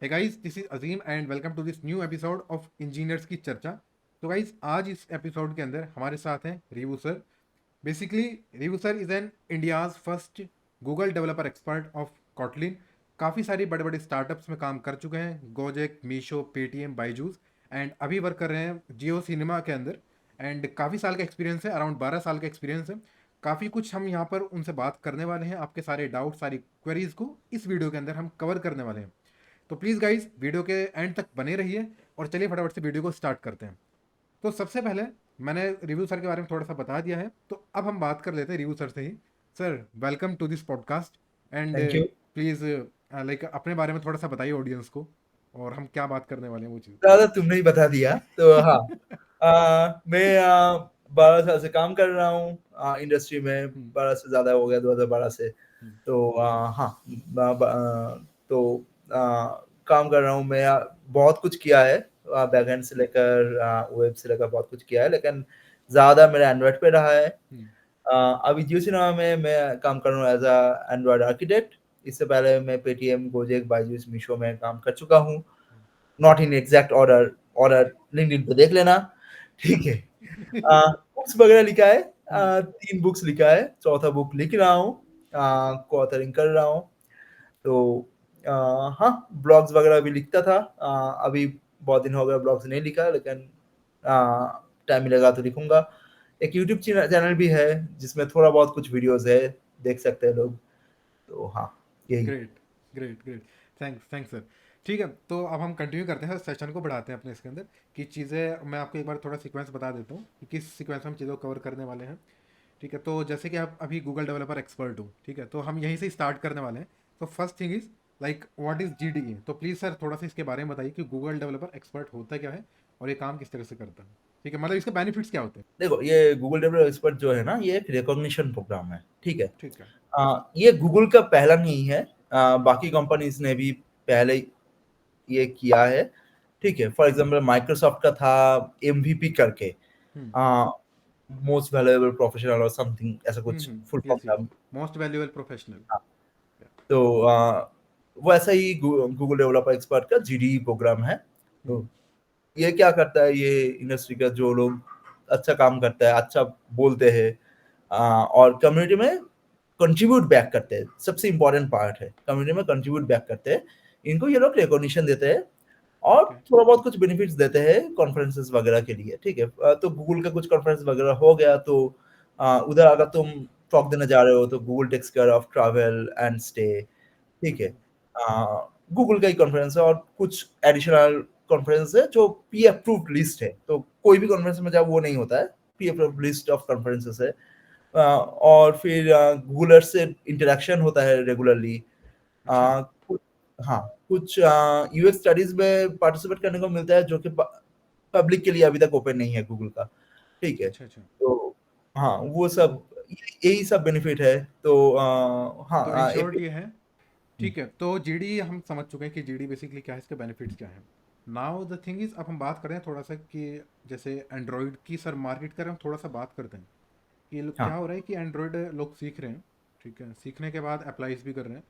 Hey guys, this is Azim and welcome to this new episode of engineers की चर्चा। तो guys आज इस एपिसोड के अंदर हमारे साथ हैं Rivu sir. Basically Rivu sir is an India's first Google developer expert of Kotlin. काफ़ी सारी बड़े बड़े स्टार्टअप्स में काम कर चुके हैं, Gojek, Meesho, Paytm, Byju's, and अभी वर्क कर रहे हैं जियो सिनेमा के अंदर। एंड काफ़ी साल का एक्सपीरियंस है, अराउंड 12 साल का एक्सपीरियंस है। काफ़ी कुछ हम यहाँ पर उनसे बात करने वाले हैं, आपके सारे डाउट, सारी क्वेरीज को इस वीडियो के अंदर हम कवर करने वाले हैं। तो प्लीज़ गाइज वीडियो के एंड तक बने रहिए और चलिए फटाफट से वीडियो को स्टार्ट करते हैं। तो सबसे पहले मैंने रिव्यू सर के बारे में थोड़ा सा बता दिया है, तो अब हम बात कर लेते हैं रिव्यू सर से ही। Sir, welcome to this podcast and thank you. Please like अपने बारे में थोड़ा सा बताइए ऑडियंस को, और हम क्या बात करने वाले हैं वो चीज़। ज़्यादा तुमने ही बता दिया। तो हाँ, मैं 12 साल से काम कर रहा हूँ इंडस्ट्री में। हम्म, 12 से ज़्यादा हो गया, 2012 से। हम्म, तो हाँ, तो काम कर रहा हूँ मैं। बहुत कुछ किया है, बैकएंड से लेकर वेब से लेकर बहुत कुछ किया है, लेकिन ज़्यादा मेरा एंड्रॉइड पे रहा है। हम्म, अभी जियो सिनेमा में मैं काम कर रहा हूँ एज अ एंड्रॉइड आर्किटेक्ट। इससे पहले मैं पेटीएम, गोजेक, बायजूस, मीशो में काम कर चुका हूँ। Not in exact order, order LinkedIn पे देख लेना, ठीक है। बुक्स वगैरह लिखा है, हम्म, 3 बुक्स लिखा है, चौथा बुक लिख रहा हूँ, को ऑथरिंग कर रहा हूँ। तो हाँ, ब्लॉग्स वगैरह भी लिखता था। अभी बहुत दिन हो गए ब्लॉग्स नहीं लिखा, लेकिन टाइम मिलेगा तो लिखूंगा। एक यूट्यूब चैनल भी है जिसमें थोड़ा बहुत कुछ वीडियोस है, देख सकते हैं लोग। तो हाँ, यही। Great, great, great. Thanks, thanks sir. ठीक है, तो अब हम कंटिन्यू करते हैं, सेशन को बढ़ाते हैं अपने इसके अंदर कि चीज़ें मैं आपको एक बार थोड़ा सीक्वेंस बता देता हूँ कि किस सीक्वेंस में हम चीज़ों को कवर करने वाले हैं। ठीक है, तो जैसे कि आप अभी गूगल डेवलपर एक्सपर्ट हो, ठीक है, तो हम यहीं से स्टार्ट करने वाले हैं। तो first thing is like what is GDE. तो प्लीज़ सर थोड़ा सा इसके बारे में बताइए कि गूगल डेवलपर एक्सपर्ट होता क्या है और ये काम किस तरह से करता है। ठीक है, मतलब इसके बेनिफिट्स क्या होते हैं। देखो, ये गूगल डेवलपर एक्सपर्ट जो है ना, ये एक रिकॉग्निशन प्रोग्राम है, ठीक है। ठीक है। ये गूगल का पहला नहीं है। बाकी कंपनीज ने भी पहले ये किया है, ठीक है। फॉर एग्जांपल माइक्रोसॉफ्ट का था एमवीपी करके, हम्म, मोस्ट वैल्यूएबल प्रोफेशनल और समथिंग, ऐसा हम्म, कुछ फुल फॉर्म यस, था। यस। Most valuable professional. हाँ, तो वैसा ही गूगल डेवलपर एक्सपर्ट का जीडी प्रोग्राम है। तो ये क्या करता है, ये इंडस्ट्री का जो लोग अच्छा काम करता है, अच्छा बोलते हैं, और कम्युनिटी में कंट्रीब्यूट बैक करते हैं। सबसे इंपॉर्टेंट पार्ट है, कम्युनिटी में कंट्रीब्यूट बैक करते हैं। इनको ये लोग रिकॉग्निशन देते हैं और ओके। थोड़ा बहुत कुछ बेनिफिट्स देते हैं कॉन्फ्रेंसेस वगैरह के लिए, ठीक है। तो गूगल का कुछ कॉन्फ्रेंस वगैरह हो गया तो उधर अगर तुम टॉक देने जा रहे हो तो Google takes care of travel and stay, ठीक है। गूगल का ही कॉन्फ्रेंस है और कुछ एडिशनल कॉन्फ्रेंस है जो पी अप्रूव्ड लिस्ट है। तो कोई भी कॉन्फ्रेंस में जब वो नहीं होता है, P approved list of conferences है। और फिर गूगल अर्थ से इंटरेक्शन होता है रेगुलरली। अच्छा, कुछ, हाँ, कुछ यूएक्स स्टडीज में पार्टिसिपेट करने को मिलता है जो कि पब्लिक के लिए अभी तक ओपन नहीं है गूगल का, ठीक है। अच्छा, अच्छा। तो हाँ, वो तो सब, यही सब बेनिफिट है। तो तो इन हाँ, शॉर्ट ये है। ठीक है, तो जीडी हम समझ चुके हैं कि जीडी बेसिकली क्या है, इसके बेनिफिट्स क्या है। नाउ द थिंग इज, अब हम बात करें थोड़ा सा कि जैसे एंड्रॉयड की सर मार्केट करें, हम थोड़ा सा बात करते हैं कि क्या हाँ, हो रहा है कि एंड्रॉयड लोग सीख रहे हैं। ठीक है, सीखने के बाद अप्लाईज भी कर रहे हैं,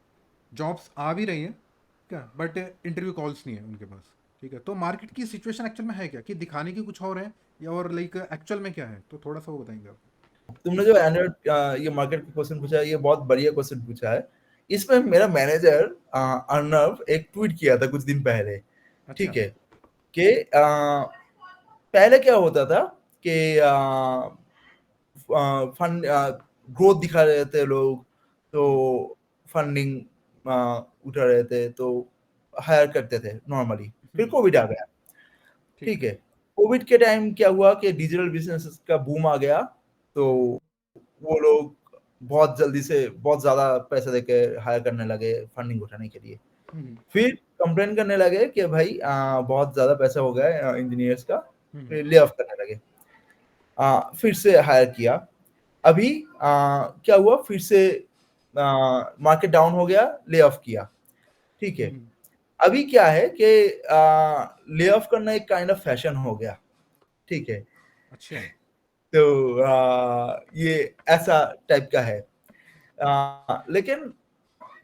जॉब्स आ भी रही हैं, क्या, बट इंटरव्यू कॉल्स नहीं है उनके पास। ठीक है, तो मार्केट की सिचुएशन एक्चुअल में है क्या, कि दिखाने की कुछ और है या और लाइक एक्चुअल में क्या है, तो थोड़ा सा वो बताएंगे आप। तुमने जो एंड्रॉइड ये मार्केट का क्वेश्चन पूछा है, ये बहुत बढ़िया क्वेश्चन पूछा है। इसमें मेरा मैनेजर अर्नव एक ट्वीट किया था कुछ दिन पहले, अच्छा। ठीक है। कि पहले क्या होता था कि फंड ग्रोथ दिखा रहे थे लोग, तो हम्म, फंडिंग उठा रहे थे, तो हायर करते थे नॉर्मली। फिर हम्म, कोविड आ गया, ठीक ठीक है। है। कोविड के टाइम क्या हुआ कि डिजिटल बिजनेस का बूम आ गया। तो हम्म, वो लोग बहुत जल्दी से बहुत ज्यादा पैसे देके हायर करने लगे फंडिंग उठाने के लिए। हम्म, फिर कंप्लेन करने लगे कि भाई बहुत ज्यादा पैसा हो गया इंजीनियर्स का। हम्म, फिर ले ऑफ करने लगे। फिर से हायर किया। अभी क्या हुआ, फिर से मार्केट डाउन हो गया, ले ऑफ किया, ठीक है। हम्म, अभी क्या है कि ले ऑफ करना एक काइंड ऑफ फैशन हो गया, ठीक है। अच्छा। तो ये ऐसा टाइप का है। लेकिन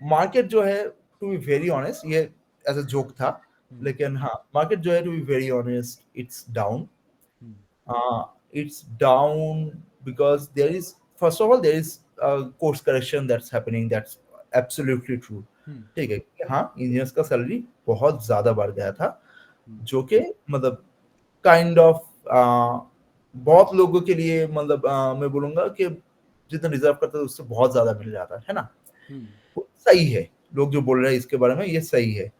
मार्केट जो है, टू बी वेरी ऑनेस्ट, ये एज अ जोक था, लेकिन हाँ मार्केट जो है to be very honest it's down. It's down because there is, first of all, there is a course correction that's happening. That's absolutely true. ठीक है कि हाँ इंजीनियर्स का सैलरी बहुत ज्यादा बढ़ गया था, जो कि मतलब काइंड ऑफ बहुत लोगों के लिए मतलब मैं बोलूंगा कि जितना डिजर्व करते थे उससे बहुत ज्यादा मिल जाता है ना. वो सही है, लोग जो बोल रहे हैं इसके बारे में ये सही है.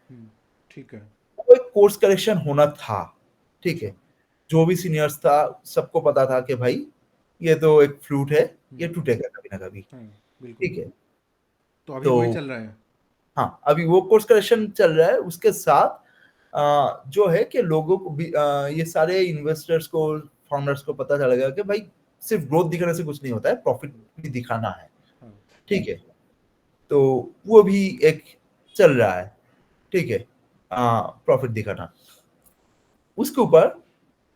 ठीक है. वो एक कोर्स करेक्शन होना था. ठीक है, जो भी सीनियर्स था सबको पता था कि भाई ये तो एक फ्लूट है, ये टूटेगा कभी ना कभी. हाँ, बिल्कुल. ठीक है, तो अभी तो वही चल रहा है. हाँ अभी वो कोर्स करेक्शन चल रहा है. उसके साथ जो है कि लोगों को भी ये सारे इन्वेस्टर्स को, फाउंडर्स को पता चलेगा कि भाई सिर्फ ग्रोथ दिखाने से कुछ नहीं होता है, प्रॉफिट भी दिखाना है. हाँ. ठीक है, तो वो भी एक चल रहा है. ठीक है, प्रॉफिट दिखाना. उसके ऊपर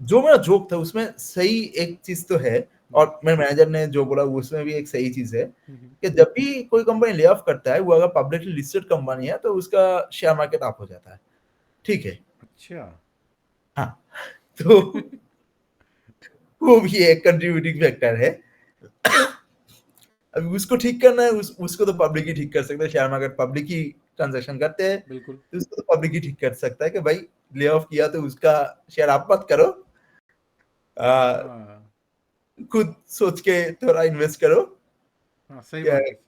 जो मेरा जोक था उसमें सही एक चीज तो है, और मेरे मैनेजर ने जो बोला उसमें भी एक सही चीज है कि जब भी कोई कंपनी ले ऑफ करता है, वो अगर पब्लिकली लिस्टेड कंपनी है तो उसका शेयर मार्केट अप हो जाता है. ठीक है, अच्छा. हाँ. तो वो भी एक कंट्रीब्यूटिंग फैक्टर है. अभी उसको ठीक करना है, उसको तो पब्लिक ही ठीक कर सकता है. शेयर मार्केट पब्लिक ही ट्रांजैक्शन करते हैं, बिल्कुल. तो उसको तो पब्लिक ही ठीक कर सकता है कि भाई ले ऑफ किया तो उसका शेयर आप मत करो, आ, हाँ. खुद सोच के थोड़ा इन्वेस्ट करो. हाँ, सही क्या बात है, है.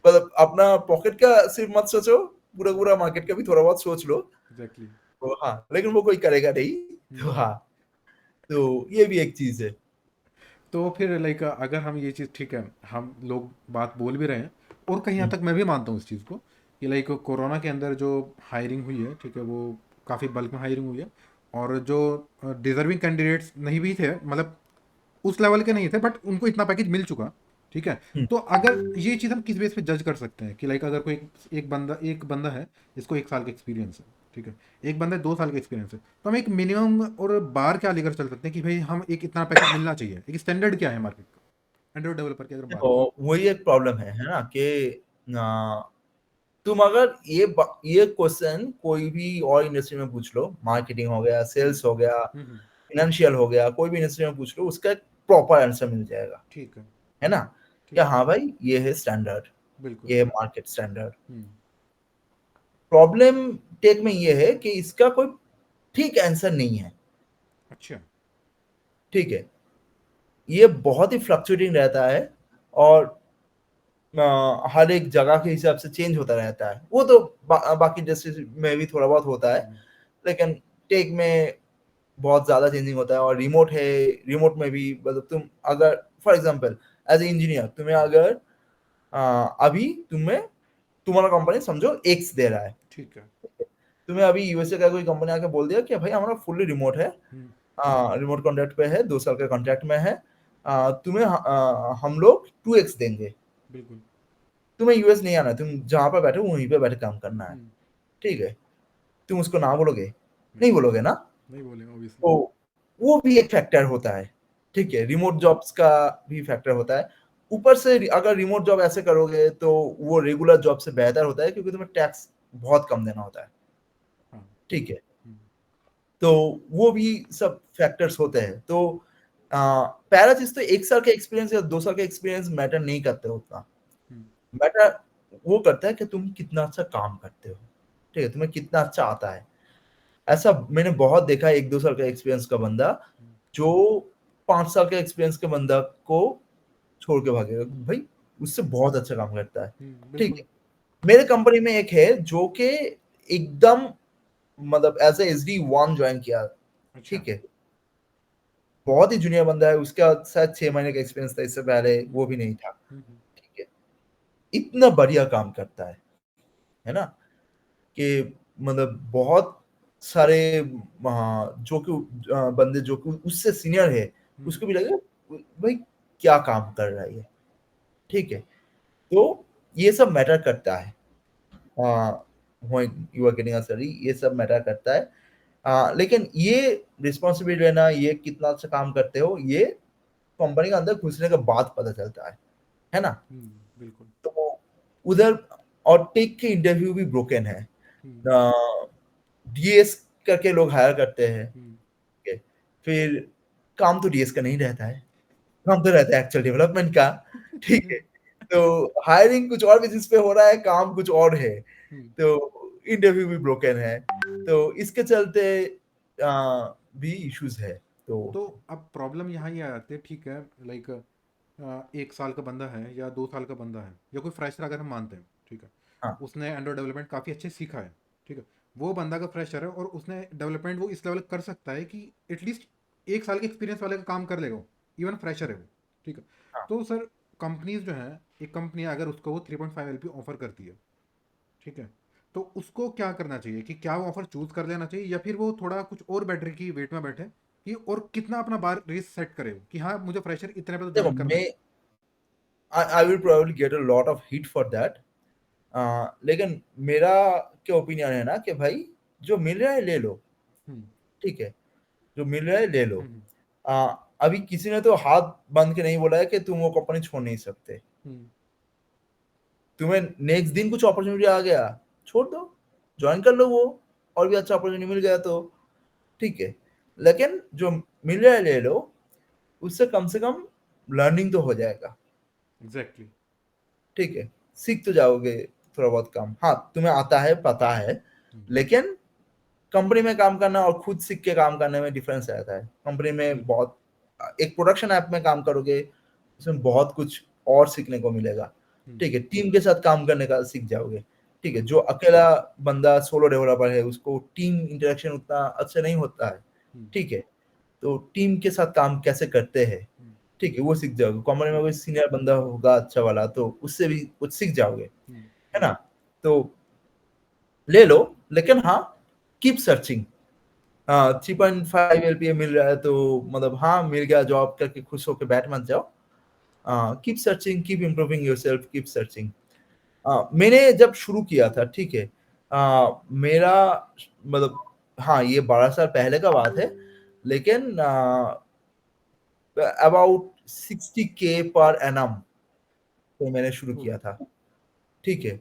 मतलब अपना पॉकेट का सिर्फ मत सोचो, पूरा पूरा मार्केट का भी थोड़ा बहुत सोच लो. एग्जैक्टली. तो हाँ, लेकिन वो कोई करेगा नहीं. तो हाँ, तो ये भी एक चीज है. तो फिर लाइक अगर हम ये चीज़, ठीक है, हम लोग बात बोल भी रहे हैं, और कहीं हद तक मैं भी मानता हूँ इस चीज़ को, कि लाइक कोरोना के अंदर जो हायरिंग हुई है, ठीक है, वो काफ़ी बल्क में हायरिंग हुई है. और जो डिजर्विंग कैंडिडेट्स नहीं भी थे, मतलब उस लेवल के नहीं थे, बट उनको इतना पैकेज मिल चुका. ठीक है. हम्म, तो अगर ये चीज़ हम किस बेस पे जज कर सकते हैं कि लाइक अगर कोई एक बंदा है जिसको 1 साल का एक्सपीरियंस है, ठीक है, एक बंदा है 2 साल का एक्सपीरियंस है, तो हम एक मिनिमम और बार क्या लेकर चल सकते हैं कि भाई हम एक इतना पैकेज मिलना चाहिए, एक स्टैंडर्ड क्या है मार्केट का एंड्रॉइड डेवलपर की अगर बात करें. देखो वही एक प्रॉब्लम है ना कि आ, तुम अगर ये क्वेश्चन कोई भी और इंडस्ट्री में पूछ लो, मार्केटिंग हो गया, सेल्स हो गया, हम्म. फाइनेंशियल हो गया, कोई भी इंडस्ट्री में पूछ लो, उसका एक प्रॉपर आंसर मिल जाएगा. ठीक है. है ना, क्या ठीक है. हाँ भाई ये है स्टैंडर्ड, बिल्कुल. ये है मार्केट स्टैंडर्ड. हम्म. प्रॉब्लम टेक में ये है कि इसका कोई ठीक आंसर नहीं है. अच्छा. ठीक है, ये बहुत ही फ्लक्चुएटिंग रहता है, और हर एक जगह के हिसाब से चेंज होता रहता है. वो तो बाकी इंडस्ट्रीज में भी थोड़ा बहुत होता है, लेकिन टेक में बहुत ज्यादा चेंजिंग होता है. और रिमोट है, रिमोट में भी मतलब तुम अगर for example as a engineer तुम्हें अगर अभी तुम्हें तुम्हारा कंपनी समझो एक्स दे रहा है, ठीक है. तुम्हें अभी यूएसए का कोई कंपनी आके बोल दिया कि भाई हमारा फुल्ली रिमोट है, हम्म. रिमोट कॉन्ट्रैक्ट पे है, 2 साल का कॉन्ट्रैक्ट में है, तुम्हें हम लोग 2x देंगे, बिल्कुल. तुम्हें यूएस नहीं आना है, तुम जहां पर बैठे हो वहीं पे बैठे काम करना है. हम्म. ठीक है, तुम उसको ना बोलोगे, नहीं नहीं. बोलोगे ना. नहीं बोलेंगे ऑब्वियसली. तो वो भी एक फैक्टर होता है. ठीक है, रिमोट जॉब्स का भी फैक्टर होता है. ऊपर से अगर रिमोट जॉब ऐसे करोगे तो वो रेगुलर जॉब से बेहतर होता है, क्योंकि तुम्हें टैक्स बहुत कम देना होता है. हाँ. ठीक है, हम्म. तो वो भी सब फैक्टर्स होते हैं. तो पहला चीज तो 1 साल का एक्सपीरियंस या 2 साल का एक्सपीरियंस मैटर नहीं करते उतना. हम्म. मैटर वो करता है कि तुम कितना अच्छा काम करते हो. ठीक है, तुम्हें कितना अच्छा आता है. ऐसा मैंने बहुत देखा है, 1-2 साल का एक्सपीरियंस का बंदा जो 5 साल का एक्सपीरियंस के बंदा को छोड़ के भागेगा, भाई उससे बहुत अच्छा काम करता है. ठीक बिल्कुल. है, मेरे कंपनी में एक है जो कि एकदम मतलब एज ए SD1 ज्वाइन किया. अच्छा. ठीक है, बहुत ही जूनियर बंदा है, उसका शायद 6 महीने का एक्सपीरियंस था, इससे पहले वो भी नहीं था. ठीक है, इतना बढ़िया काम करता है ना, कि मतलब बहुत सारे जो कि बंदे जो कि उससे सीनियर है उसको भी लगे भाई क्या काम कर रहा है ये. ठीक है, तो ये सब मैटर करता है. You are getting a salary, ये सब मैटर करता है. लेकिन ये रिस्पॉन्सिबिलिटी लेना, ये कितना अच्छा काम करते हो, ये कंपनी के अंदर घुसने के बाद पता चलता है ना. बिल्कुल. तो उधर और टेक के इंटरव्यू भी ब्रोकन है. डीएस करके लोग हायर करते हैं, हम्म, ठीक है? फिर काम तो डीएस का नहीं रहता है, काम तो रहता है एक्चुअल डेवलपमेंट का, ठीक है? तो हायरिंग कुछ और बेसिस पे हो रहा है, काम कुछ और है, हम्म। तो इंटरव्यू भी ब्रोकन है, तो इसके चलते भी इश्यूज है। तो तो अब प्रॉब्लम यहाँ ये आ जाती है, ठीक है, लाइक 1 साल का बंदा है या 2 साल का बंदा है या कोई फ्रेशर अगर हम मानते हैं, ठीक है, हाँ, उसने एंड्रॉइड डेवलपमेंट काफ़ी अच्छे सीखा है, ठीक है, वो बंदा अगर फ्रेशर है और उसने डेवलपमेंट वो इस लेवल कर सकता है कि एटलीस्ट 1 साल के एक्सपीरियंस वाले का काम कर लेगा, इवन फ्रेशर है वो, ठीक है। हाँ। तो सर कंपनीज जो हैं, एक कंपनी अगर उसको वो 3.5 LP ऑफर करती है, ठीक है, तो उसको क्या करना चाहिए कि क्या वो ऑफर चूज कर लेना चाहिए या फिर वो थोड़ा कुछ और बेटर की वेट में बैठे कि और कितना अपना बार रेस सेट करे वो, कि हाँ मुझे फ्रेशर इतने पे तो देखो ज्वाइन करना मैं है। I will probably get a lot of heat for that, लेकिन मेरा क्या ओपिनियन है ना कि भाई जो मिल रहा है ले लो, हम्म, ठीक है? जो मिल रहा है ले लो। हम्म, अभी किसी ने तो हाथ बांध के नहीं बोला है कि तुम वो कंपनी छोड़ नहीं सकते। हम्म, तुम्हें नेक्स्ट दिन कुछ अपॉर्चुनिटी आ गया, छोड़ दो, ज्वाइन कर लो वो, और भी अच्छा अपॉर्चुनिटी मिल गया तो, ठीक है? लेकिन जो मिल रहा है ले लो, उससे से कम लर्निंग तो हो जाएगा, एग्जैक्टली। ठीक है? सीख तो जाओगे थोड़ा बहुत काम, हाँ तुम्हें आता है पता है, लेकिन कंपनी में काम करना और खुद सीख के काम करने में डिफरेंस रहता है। कंपनी में बिल्कुल। बहुत, एक प्रोडक्शन ऐप में काम करोगे, उसमें बहुत कुछ और सीखने को मिलेगा, हम्म, ठीक है? टीम के साथ काम करने का सीख जाओगे, ठीक है? हम्म, जो अकेला बंदा सोलो डेवलपर है, उसको टीम इंटरेक्शन उतना अच्छा नहीं होता है, हम्म, ठीक है? तो टीम के साथ काम कैसे करते हैं, हम्म, ठीक है, वो सीख जाओगे। कंपनी में कोई बिल्कुल। सीनियर बंदा होगा अच्छा वाला, तो उससे भी कुछ सीख जाओगे, हम्म, है ना? तो ले लो, लेकिन हाँ, कीप सर्चिंग। हाँ, 3.5 एलपीए मिल रहा है तो मतलब हाँ मिल गया, जॉब करके खुश होकर बैठ मत जाओ। Keep searching, keep improving yourself, keep searching. मैंने जब शुरू किया था, ठीक है, मेरा मतलब, हाँ ये 12 साल पहले का बात है, लेकिन अबाउट 60K पर एनम तो मैंने शुरू ओह, किया था, ठीक है,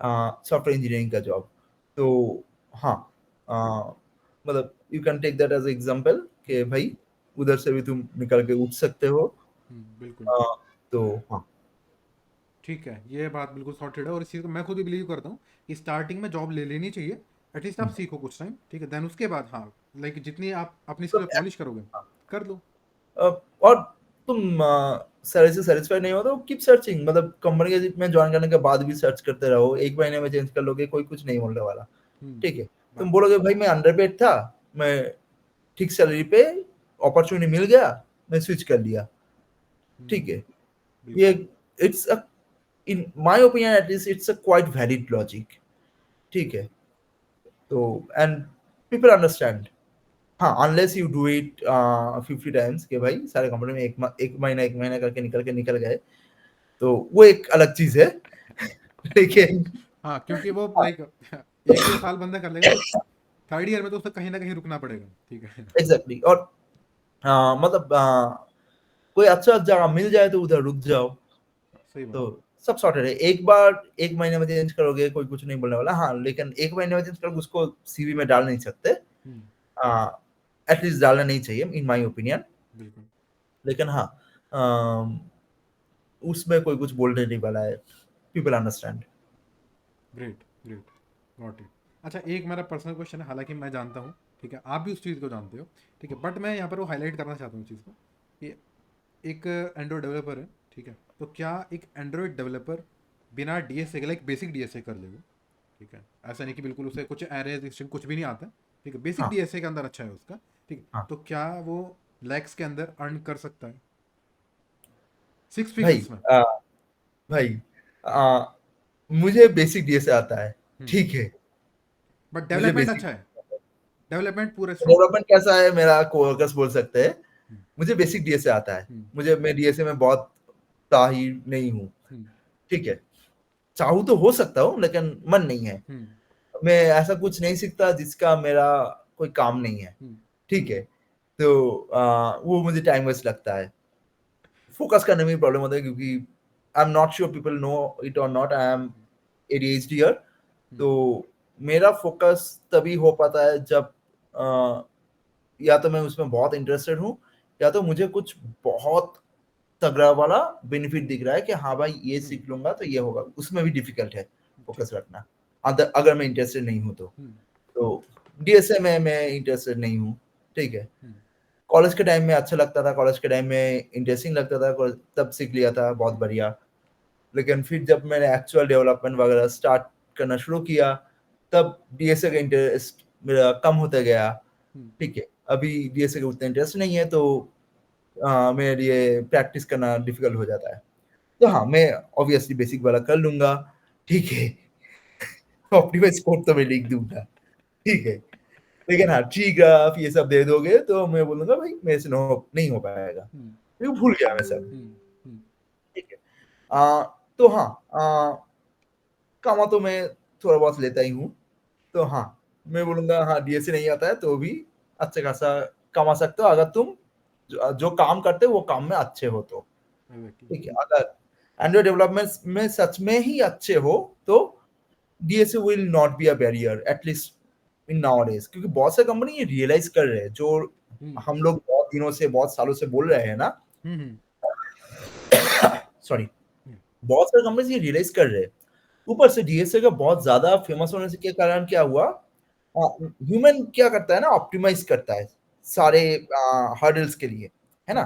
सॉफ्टवेयर इंजीनियरिंग का जॉब। तो हाँ, मतलब you can take that as example कि हम्म, भाई उधर से भी तुम निकल के उठ सकते हो। बिल्कुल। अ, तो हाँ, ठीक है, ये बात बिल्कुल सॉर्टेड है और इस चीज़ को मैं खुद भी बिलीव करता हूँ कि स्टार्टिंग में जॉब ले लेनी चाहिए। एटलीस्ट आप सीखो कुछ टाइम, ठीक है, देन उसके बाद हाँ, लाइक जितनी आप अपनी तो स्किल पॉलिश करोगे कर लो। और तुम सैलरी से सेटिस्फाइड नहीं हो तो कीप सर्चिंग, मतलब कंपनी के में ज्वाइन करने के बाद भी सर्च करते रहो, एक महीने में चेंज कर लोगे, कोई कुछ नहीं बोलने वाला, ठीक है? तुम बात बोलोगे भाई मैं अंडरपेड था, मैं ठीक सैलरी पे अपॉर्चुनिटी मिल गया, मैं स्विच कर लिया, ठीक है? ये, बिल्कुल। It's a, in my opinion at least it's a quite valid logic, ठीक है? तो एंड पीपल अंडरस्टैंड। हाँ, unless you do it 50 times कि भाई सारे कंपनी में एक महीना करके निकल गए, तो वो एक अलग चीज है। लेकिन हाँ, क्योंकि वो लाइक 1-2 साल बंदा कर लेगा, थर्ड ईयर में तो उसे कहीं ना कहीं रुकना पड़ेगा, ठीक है। एग्जैक्टली, और मतलब कोई अच्छा जगह मिल जाए तो उधर रुक जाओ, सही बात तो है। सब सॉर्टेड है। एक बार एक महीने में चेंज करोगे, कोई कुछ नहीं बोलने वाला, हाँ, लेकिन एक महीने में चेंज करोगे उसको सीवी में डाल नहीं सकते, हम्म, एटलीस्ट डालना नहीं चाहिए इन माय ओपिनियन। बिल्कुल। लेकिन हाँ, अम, उसमें कोई कुछ बोलने नहीं वाला है, people understand. Great, great, got it. अच्छा, एक मेरा पर्सनल क्वेश्चन है, हालांकि मैं जानता हूँ, ठीक है, आप भी उस चीज़ को जानते हो, ठीक है, बट मैं यहाँ पर वो हाईलाइट करना चाहता हूँ इस चीज़ को कि एक एंड्रॉयड डेवलपर है, ठीक है, तो क्या एक एंड्रॉयड डेवलपर बिना डीएसए के, लाइक बेसिक डीएसए कर ले वो, ठीक है, ऐसा नहीं कि बिल्कुल उसे कुछ एरे स्ट्रिंग कुछ भी नहीं आता, ठीक है, बेसिक हाँ, डीएसए के अंदर अच्छा है उसका, ठीक है, हाँ। तो क्या वो लैक्स के अंदर अर्न कर सकता है, 6 फिगर्स भाई, में? अ, भाई, अ, मुझे बेसिक डीएसए आता है, हम्म, ठीक है? बट मुझे डेवलपमेंट बेसिक अच्छा है, डेवलपमेंट पूरा स्ट्रांग। डेवलपमेंट कैसा है मेरा कोवर्कर्स बोल सकते हैं। हम्म, मुझे बेसिक डीएसए आता है। हम्म, मैं डीएसए में बहुत ताही नहीं हूँ, हम्म, ठीक है? चाहूँ तो हो सकता हूँ, लेकिन मन नहीं है। हम्म, मैं ऐसा कुछ नहीं सीखता जिसका मेरा कोई काम नहीं है, हम्म, ठीक है? तो वो मुझे टाइम वेस्ट लगता है। फोकस करने में प्रॉब्लम होता है, क्योंकि I am not sure people know it और नॉट, आई एम एडीएचडीयर। हम्म, तो मेरा फोकस तभी हो पाता है जब या तो मैं उसमें बहुत इंटरेस्टेड हूँ, या तो मुझे कुछ बहुत तगड़ा वाला बेनिफिट दिख रहा है कि हाँ भाई ये सीख लूंगा तो ये होगा, उसमें भी डिफिकल्ट है फोकस रखना, अगर मैं इंटरेस्टेड नहीं हूँ तो डीएसए में मैं इंटरेस्टेड नहीं हूँ, ठीक है। कॉलेज के टाइम में अच्छा लगता था, कॉलेज के टाइम में इंटरेस्टिंग लगता था, तब सीख लिया था, बहुत बढ़िया। लेकिन फिर जब मैंने एक्चुअल डेवलपमेंट वगैरह स्टार्ट करना शुरू किया, तब डीएसए का इंटरेस्ट मेरा कम होता गया, ठीक है। अभी डीएसए का उतना इंटरेस्ट नहीं है, तो मेरे लिए प्रैक्टिस करना डिफिकल्ट हो जाता है। तो हाँ, मैं ऑब्वियसली बेसिक वाला कर लूंगा, ठीक है। ऑप्टिमाइज कोड तो मैं लिख दूंगा, ठीक है। लेकिन हाँ, ट्री ग्राफ ये सब दे दोगे तो मैं बोलूंगा भाई मेरे से नहीं हो पाएगा, क्योंकि भूल गया मैं सब, ठीक है। तो हाँ, कामा तो मैं थोड़ा बहुत लेता ही हूँ, तो हाँ, मैं बोलूंगा हाँ, डीएसए नहीं आता है तो भी अच्छा खासा कमा सकते हो, अगर तुम जो काम करते हो वो काम में अच्छे हो तो, ठीक है। अगर एंड्रॉइड डेवलपमेंट में सच में ही अच्छे हो तो DSA will not be a barrier, at least in nowadays, क्योंकि बहुत से कंपनी ये रियलाइज कर रहे हैं, जो हम लोग बहुत दिनों से, बहुत सालों से बोल रहे हैं ना, सॉरी, बहुत सारे कंपनी ये रियलाइज कर रहे हैं। ऊपर से डीएसए का बहुत ज्यादा फेमस होने से के कारण क्या हुआ, ह्यूमन क्या करता है ना, ऑप्टिमाइज करता है सारे हर्डल्स के लिए, है ना।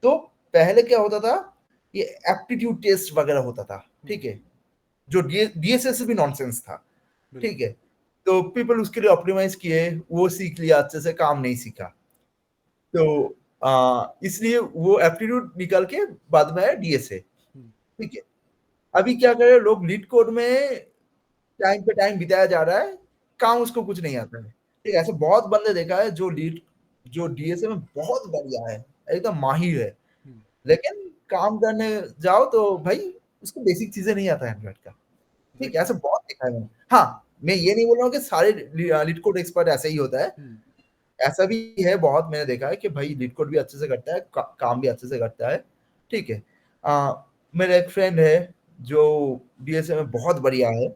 तो पहले क्या होता था, ये एप्टीट्यूड टेस्ट वगैरह होता था, ठीक है, जो डीएसए से भी नॉनसेंस था, ठीक है। तो पीपल उसके लिए ऑप्टिमाइज किए, वो सीख लिया, अच्छे से काम नहीं सीखा, तो इसलिए वो एप्टीट्यूड निकल के बाद में आया डीएसए, ठीक है। अभी क्या करे, लोग लीड कोड में टाइम पे टाइम बिताया जा रहा है, काम उसको कुछ नहीं आता है, ठीक है। ऐसे बहुत बंदे देखा है जो डीएसए में बहुत बढ़िया है, एकदम माहिर है, लेकिन काम करने जाओ तो भाई उसको बेसिक चीजें नहीं आता है एंड्रॉइड का, ठीक है। ऐसे बहुत देखा है मैंने। हाँ, मैं ये नहीं बोल रहा हूँ कि सारे लीड कोड एक्सपर्ट ऐसे ही होता है, ऐसा भी है, बहुत मैंने देखा है कि भाई लीड कोड भी अच्छे से करता है, काम भी अच्छे से करता है, ठीक है। मेरा एक फ्रेंड है जो डीएसए में बहुत बढ़िया है,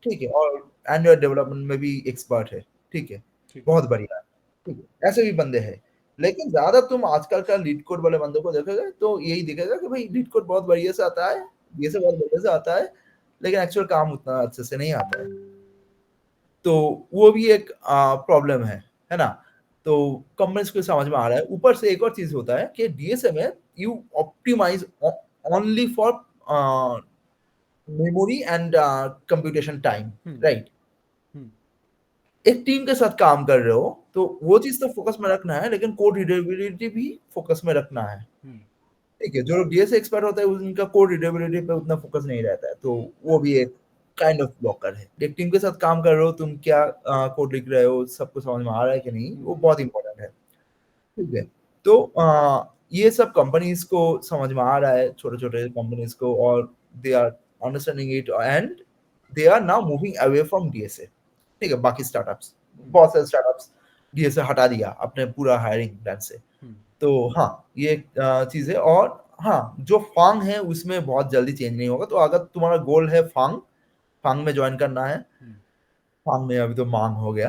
ठीक है, और एंड्रॉइड डेवलपमेंट में भी एक्सपर्ट है, ठीक है, बहुत बढ़िया है, ठीक है। ऐसे भी बंदे हैं, लेकिन ज्यादा तुम आजकल का लीड कोड वाले बंदों को देखोगे तो यही दिखेगा कि भाई लीड कोड बहुत बढ़िया से आता है, डीएसए बहुत बढ़िया से आता है, लेकिन एक्चुअल काम उतना अच्छे से नहीं आता है, तो वो भी एक प्रॉब्लम है ना। तो कंपनीज को समझ में आ रहा है। ऊपर से एक और चीज होता है कि डीएसए में you optimize only for memory and computation time, right. एक टीम के साथ काम कर रहे हो तो वो चीज तो फोकस में रखना है, लेकिन कोड रीडेबिलिटी भी फोकस में रखना है, ठीक है। जो लोग डीएसए एक्सपर्ट होता है उनका कोड रीडेबिलिटी पे उतना फोकस नहीं रहता है, तो वो भी एक काइंड ऑफ ब्लॉकर है। एक टीम के साथ काम कर रहे हो, तुम क्या कोड लिख रहे हो, सबको समझ में आ रहा है कि नहीं, वो बहुत इंपॉर्टेंट है, ठीक है। तो ये सब कंपनीज को समझ में आ रहा है, छोटे छोटे कंपनीज को, और they are understanding it, and they are now moving away from DSA, ठीक है। बाकी स्टार्टअप्स, बहुत सारे स्टार्टअप्स डीएसए हटा दिया अपने पूरा हायरिंग प्लान से, तो हाँ, ये एक चीज है। और हाँ, जो फांग है उसमें बहुत जल्दी चेंज नहीं होगा, तो अगर तुम्हारा गोल है फांग फांग में ज्वाइन करना है, फांग में अभी तो मांग हो गया,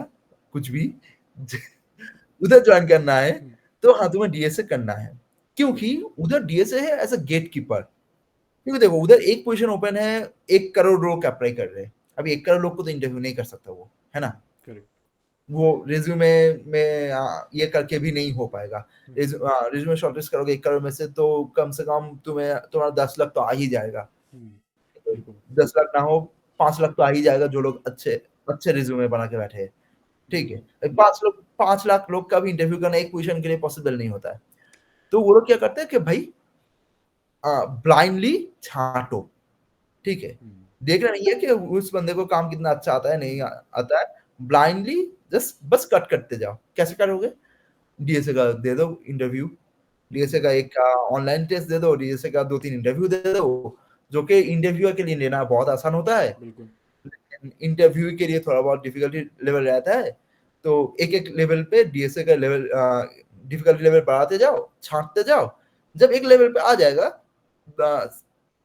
कुछ भी उधर ज्वाइन करना है, तो हाँ, तुम्हें डीएसए करना है, क्योंकि उधर डीएसए है एज अ गेट कीपर। क्योंकि देखो, उधर एक पोजीशन ओपन है, 1 करोड़ लोग अप्लाई कर रहे हैं, अभी 1 करोड़ लोग को तो इंटरव्यू नहीं कर सकता वो, है ना। वो रिज्यूमे में ये करके भी नहीं हो पाएगा। रिज्यूमे शॉर्टलिस्ट करोगे 1 करोड़ में से कम तुम्हें तुम्हारा 10 लाख तो आ ही जाएगा, 10 लाख ना हो 5 लाख तो आ ही जाएगा, जो लोग अच्छे अच्छे रिज्यूमे बना के बैठे हैं, ठीक है। 5 लाख लोग का भी इंटरव्यू करना एक पोजीशन के लिए पॉसिबल नहीं होता है, तो वो लोग क्या करते हैं कि भाई ब्लाइंडली छांटो, ठीक है। देखना नहीं है कि उस बंदे को काम कितना अच्छा आता है, नहीं आता है, ब्लाइंडली जस्ट बस कट करते जाओ। कैसे करोगे, डीएसए का दे दो इंटरव्यू, डीएसए का एक ऑनलाइन टेस्ट दे दो, डीएसए का 2-3 इंटरव्यू दे दो, जो कि इंटरव्यूअर के लिए लेना बहुत आसान होता है, लेकिन इंटरव्यू के लिए थोड़ा बहुत डिफिकल्टी लेवल रहता है, तो एक-एक लेवल पे डीएसए का लेवल डिफिकल्टी लेवल बढ़ाते जाओ, छांटते जाओ। जब एक लेवल पे आ जाएगा,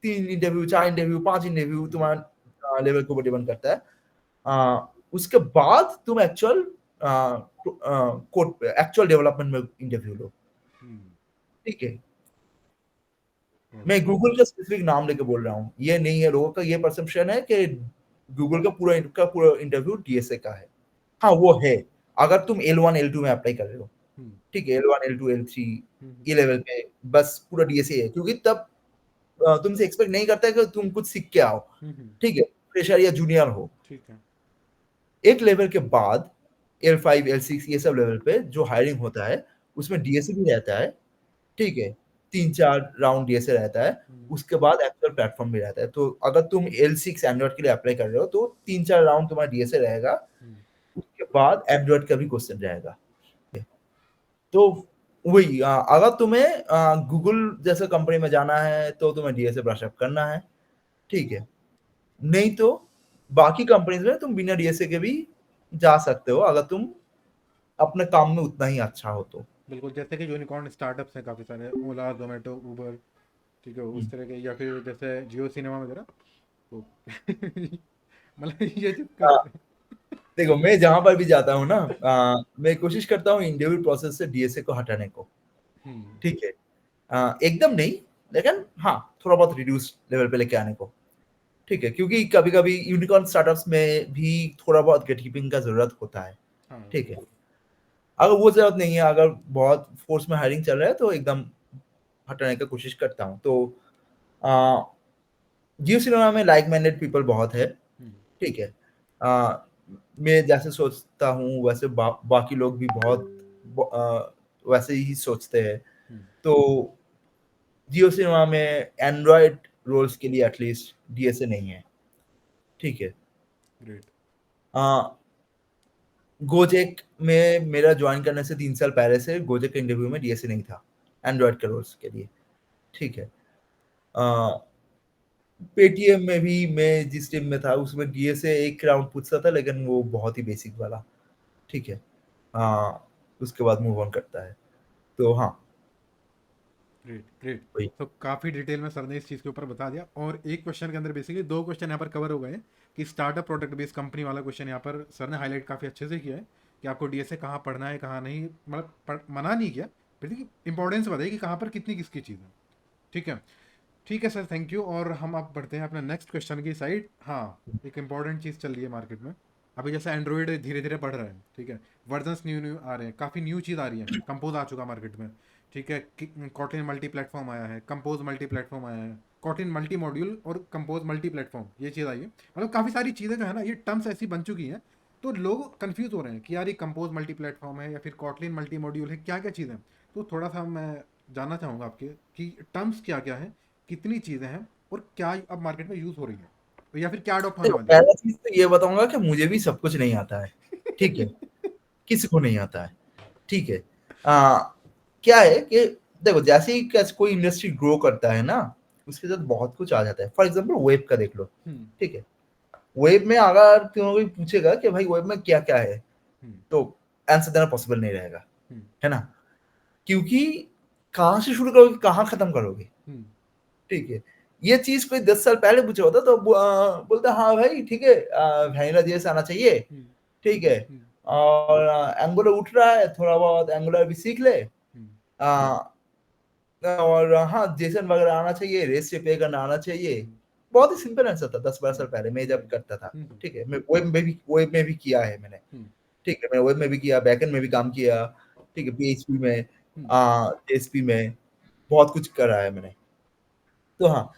3 इंटरव्यू, 4 इंटरव्यू, 5 इंटरव्यू तुम्हारा लेवल को डिपेंड करता है, उसके बाद तुम एक्चुअल कोड एक्चुअल डेवलपमेंट में इंटरव्यू लो, ठीक है। मैं गूगल का स्पेसिफिक नाम लेके बोल रहा हूँ, ये नहीं है लोगों का ये परसेप्शन है कि गूगल का पूरा इंटरव्यू डीएसए का है। हाँ वो है, अगर तुम L1 L2 में अप्लाई कर रहे हो, ठीक है, L1 L2 L3 ये लेवल पे बस पूरा डीएसए है, क्योंकि तब तुमसे एक्सपेक्ट नहीं करता है कि तुम कुछ सीख के आओ, ठीक है, फ्रेशर या जूनियर हो। ठीक है। एक लेवल के बाद L5 L6 ये सब लेवल पे जो हायरिंग होता है उसमें डीएसए भी रहता है, ठीक है, 3-4 राउंड डीएसए रहता है, उसके बाद एक्चुअल प्लेटफॉर्म भी रहता है। तो अगर तुम L6 एंड्रॉइड के लिए अप्लाई कर रहे हो तो 3-4 राउंड तुम्हारा डीएसए रहेगा, उसके बाद एंड्रॉइड का भी क्वेश्चन रहेगा। तो वही अगर तुम्हें गूगल जैसे कंपनी में जाना है तो तुम्हें डीएसए ब्रश अप करना है, ठीक है। नहीं तो बाकी कंपनीज में तुम बिना डीएसए के भी जा सकते हो अगर तुम अपने काम में उतना ही अच्छा हो तो। बिल्कुल, जैसे कि यूनिकॉर्न स्टार्टअप्स हैं काफ़ी सारे, ओला, जोमेटो, उबर, ठीक है, उस तरह के, या फिर जैसे जियो सिनेमा वगैरह, तो मतलब ये चीज़ आ, करते हैं। देखो मैं जहां पर भी जाता हूँ ना, मैं कोशिश करता हूँ इंटरव्यू प्रोसेस से डीएसए को हटाने को, हम्म। ठीक है। एकदम नहीं, लेकिन हाँ थोड़ा बहुत रिड्यूस लेवल पे लेके आने को, ठीक है, क्योंकि कभी कभी यूनिकॉर्न स्टार्टअप्स में भी थोड़ा बहुत गेट कीपिंग का जरूरत होता है, हाँ। ठीक है। अगर वो जरूरत नहीं है, अगर बहुत फोर्स में हायरिंग चल रहा है तो एकदम हटाने की कोशिश करता हूँ। तो जियो सिनेमा में लाइक माइंडेड पीपल बहुत है, ठीक है। आ, मैं जैसे सोचता हूँ वैसे बाकी लोग भी बहुत वैसे ही सोचते हैं। तो जियो सिनेमा में एंड्रॉयड रोल्स के लिए एटलीस्ट डीएसए नहीं है, ठीक है। ग्रेट। गोजेक में मेरा ज्वाइन करने से 3 साल पहले से गोजेक के इंटरव्यू में डीएसए नहीं था एंड्रॉयड के रोल्स के लिए, ठीक है। पेटीएम में भी मैं जिस टीम में था उसमें डीएसए एक राउंड पूछता था, लेकिन वो बहुत ही बेसिक वाला, ठीक है। उसके बाद मूव ऑन करता है। तो हाँ ग्रेट ग्रेट। वही। तो काफ़ी डिटेल में सर ने इस चीज़ के ऊपर बता दिया, और एक क्वेश्चन के अंदर बेसिकली दो क्वेश्चन यहाँ पर कवर हो गए हैं, कि स्टार्टअप प्रोडक्ट बेस्ड कंपनी वाला क्वेश्चन यहाँ पर सर ने हाईलाइट काफ़ी अच्छे से किया है, कि आपको डीएसए कहाँ पढ़ना है कहाँ नहीं, मतलब मना नहीं किया, बेसिकली इंपॉर्टेंस बताइए कि कहाँ पर कितनी किसकी चीज़ है। ठीक है। ठीक है सर, थैंक यू। और हम अब बढ़ते हैं अपने नेक्स्ट क्वेश्चन की साइड। हाँ, एक इंपॉर्टेंट चीज़ चल रही है मार्केट में अभी, जैसे एंड्रॉयड धीरे धीरे बढ़ रहा है, ठीक है, वर्जन्स न्यू न्यू आ रहे हैं, काफ़ी न्यू चीज़ आ रही है, कंपोज आ चुका मार्केट में, ठीक है, कॉटलिन मल्टी प्लेटफॉर्म आया है, कंपोज मल्टी प्लेटफॉर्म आया है, कॉटलिन मल्टी मॉड्यूल और कंपोज मल्टी प्लेटफॉर्म, ये चीज़ आई है। मतलब काफ़ी सारी चीज़ें जो है ना, ये टर्म्स ऐसी बन चुकी हैं, तो लोग कंफ्यूज हो रहे हैं कि यार ये कंपोज मल्टी प्लेटफॉर्म है या फिर कॉटलिन मल्टी मॉड्यूल है, क्या क्या चीज़ें हैं। तो थोड़ा सा मैं जानना चाहूँगा आपके कि टर्म्स क्या क्या हैं, कितनी चीज़ें हैं, और क्या अब मार्केट में यूज़ हो रही है, या फिर क्या अडॉप्ट होने देखो वाली पहला चीज तो ये बताऊंगा कि मुझे भी सब कुछ नहीं आता है, ठीक है, है। किसी को नहीं आता है, ठीक है। आ, क्या है कि देखो जैसे ही कोई इंडस्ट्री ग्रो करता है ना, उसके साथ बहुत कुछ आ जाता है। फॉर एग्जांपल वेब का देख लो, हम्म। ठीक है। वेब में अगर कोई पूछेगा कि भाई वेब में क्या क्या है, हम्म। तो आंसर देना पॉसिबल नहीं रहेगा, हम्म। है ना, क्योंकि कहाँ से शुरू करोगे कहाँ खत्म करोगे, हम्म। ठीक है। ये चीज कोई 10 साल पहले पूछा होता तो बोलता हाँ भाई ठीक है, वैनिला जेएस आना चाहिए, हम्म। ठीक है, हम्म। और एंगुलर उठ रहा है, थोड़ा बहुत एंगुलर भी सीख ले, हम्म। आ, और हाँ जेसन वगैरह आना चाहिए, रेस पे करना आना चाहिए। हम्म। बहुत ही सिंपल आंसर था 10-12 साल हम्म। पहले मैं जब करता था, हम्म। हम्म। ठीक है। मैं वेब में भी किया है मैंने, हम्म। ठीक है, मैंने वेब में भी किया, बैकएंड में भी काम किया, ठीक है, पीएचपी में, हम्म। जेएसपी में, बहुत कुछ करा है मैंने। तो हाँ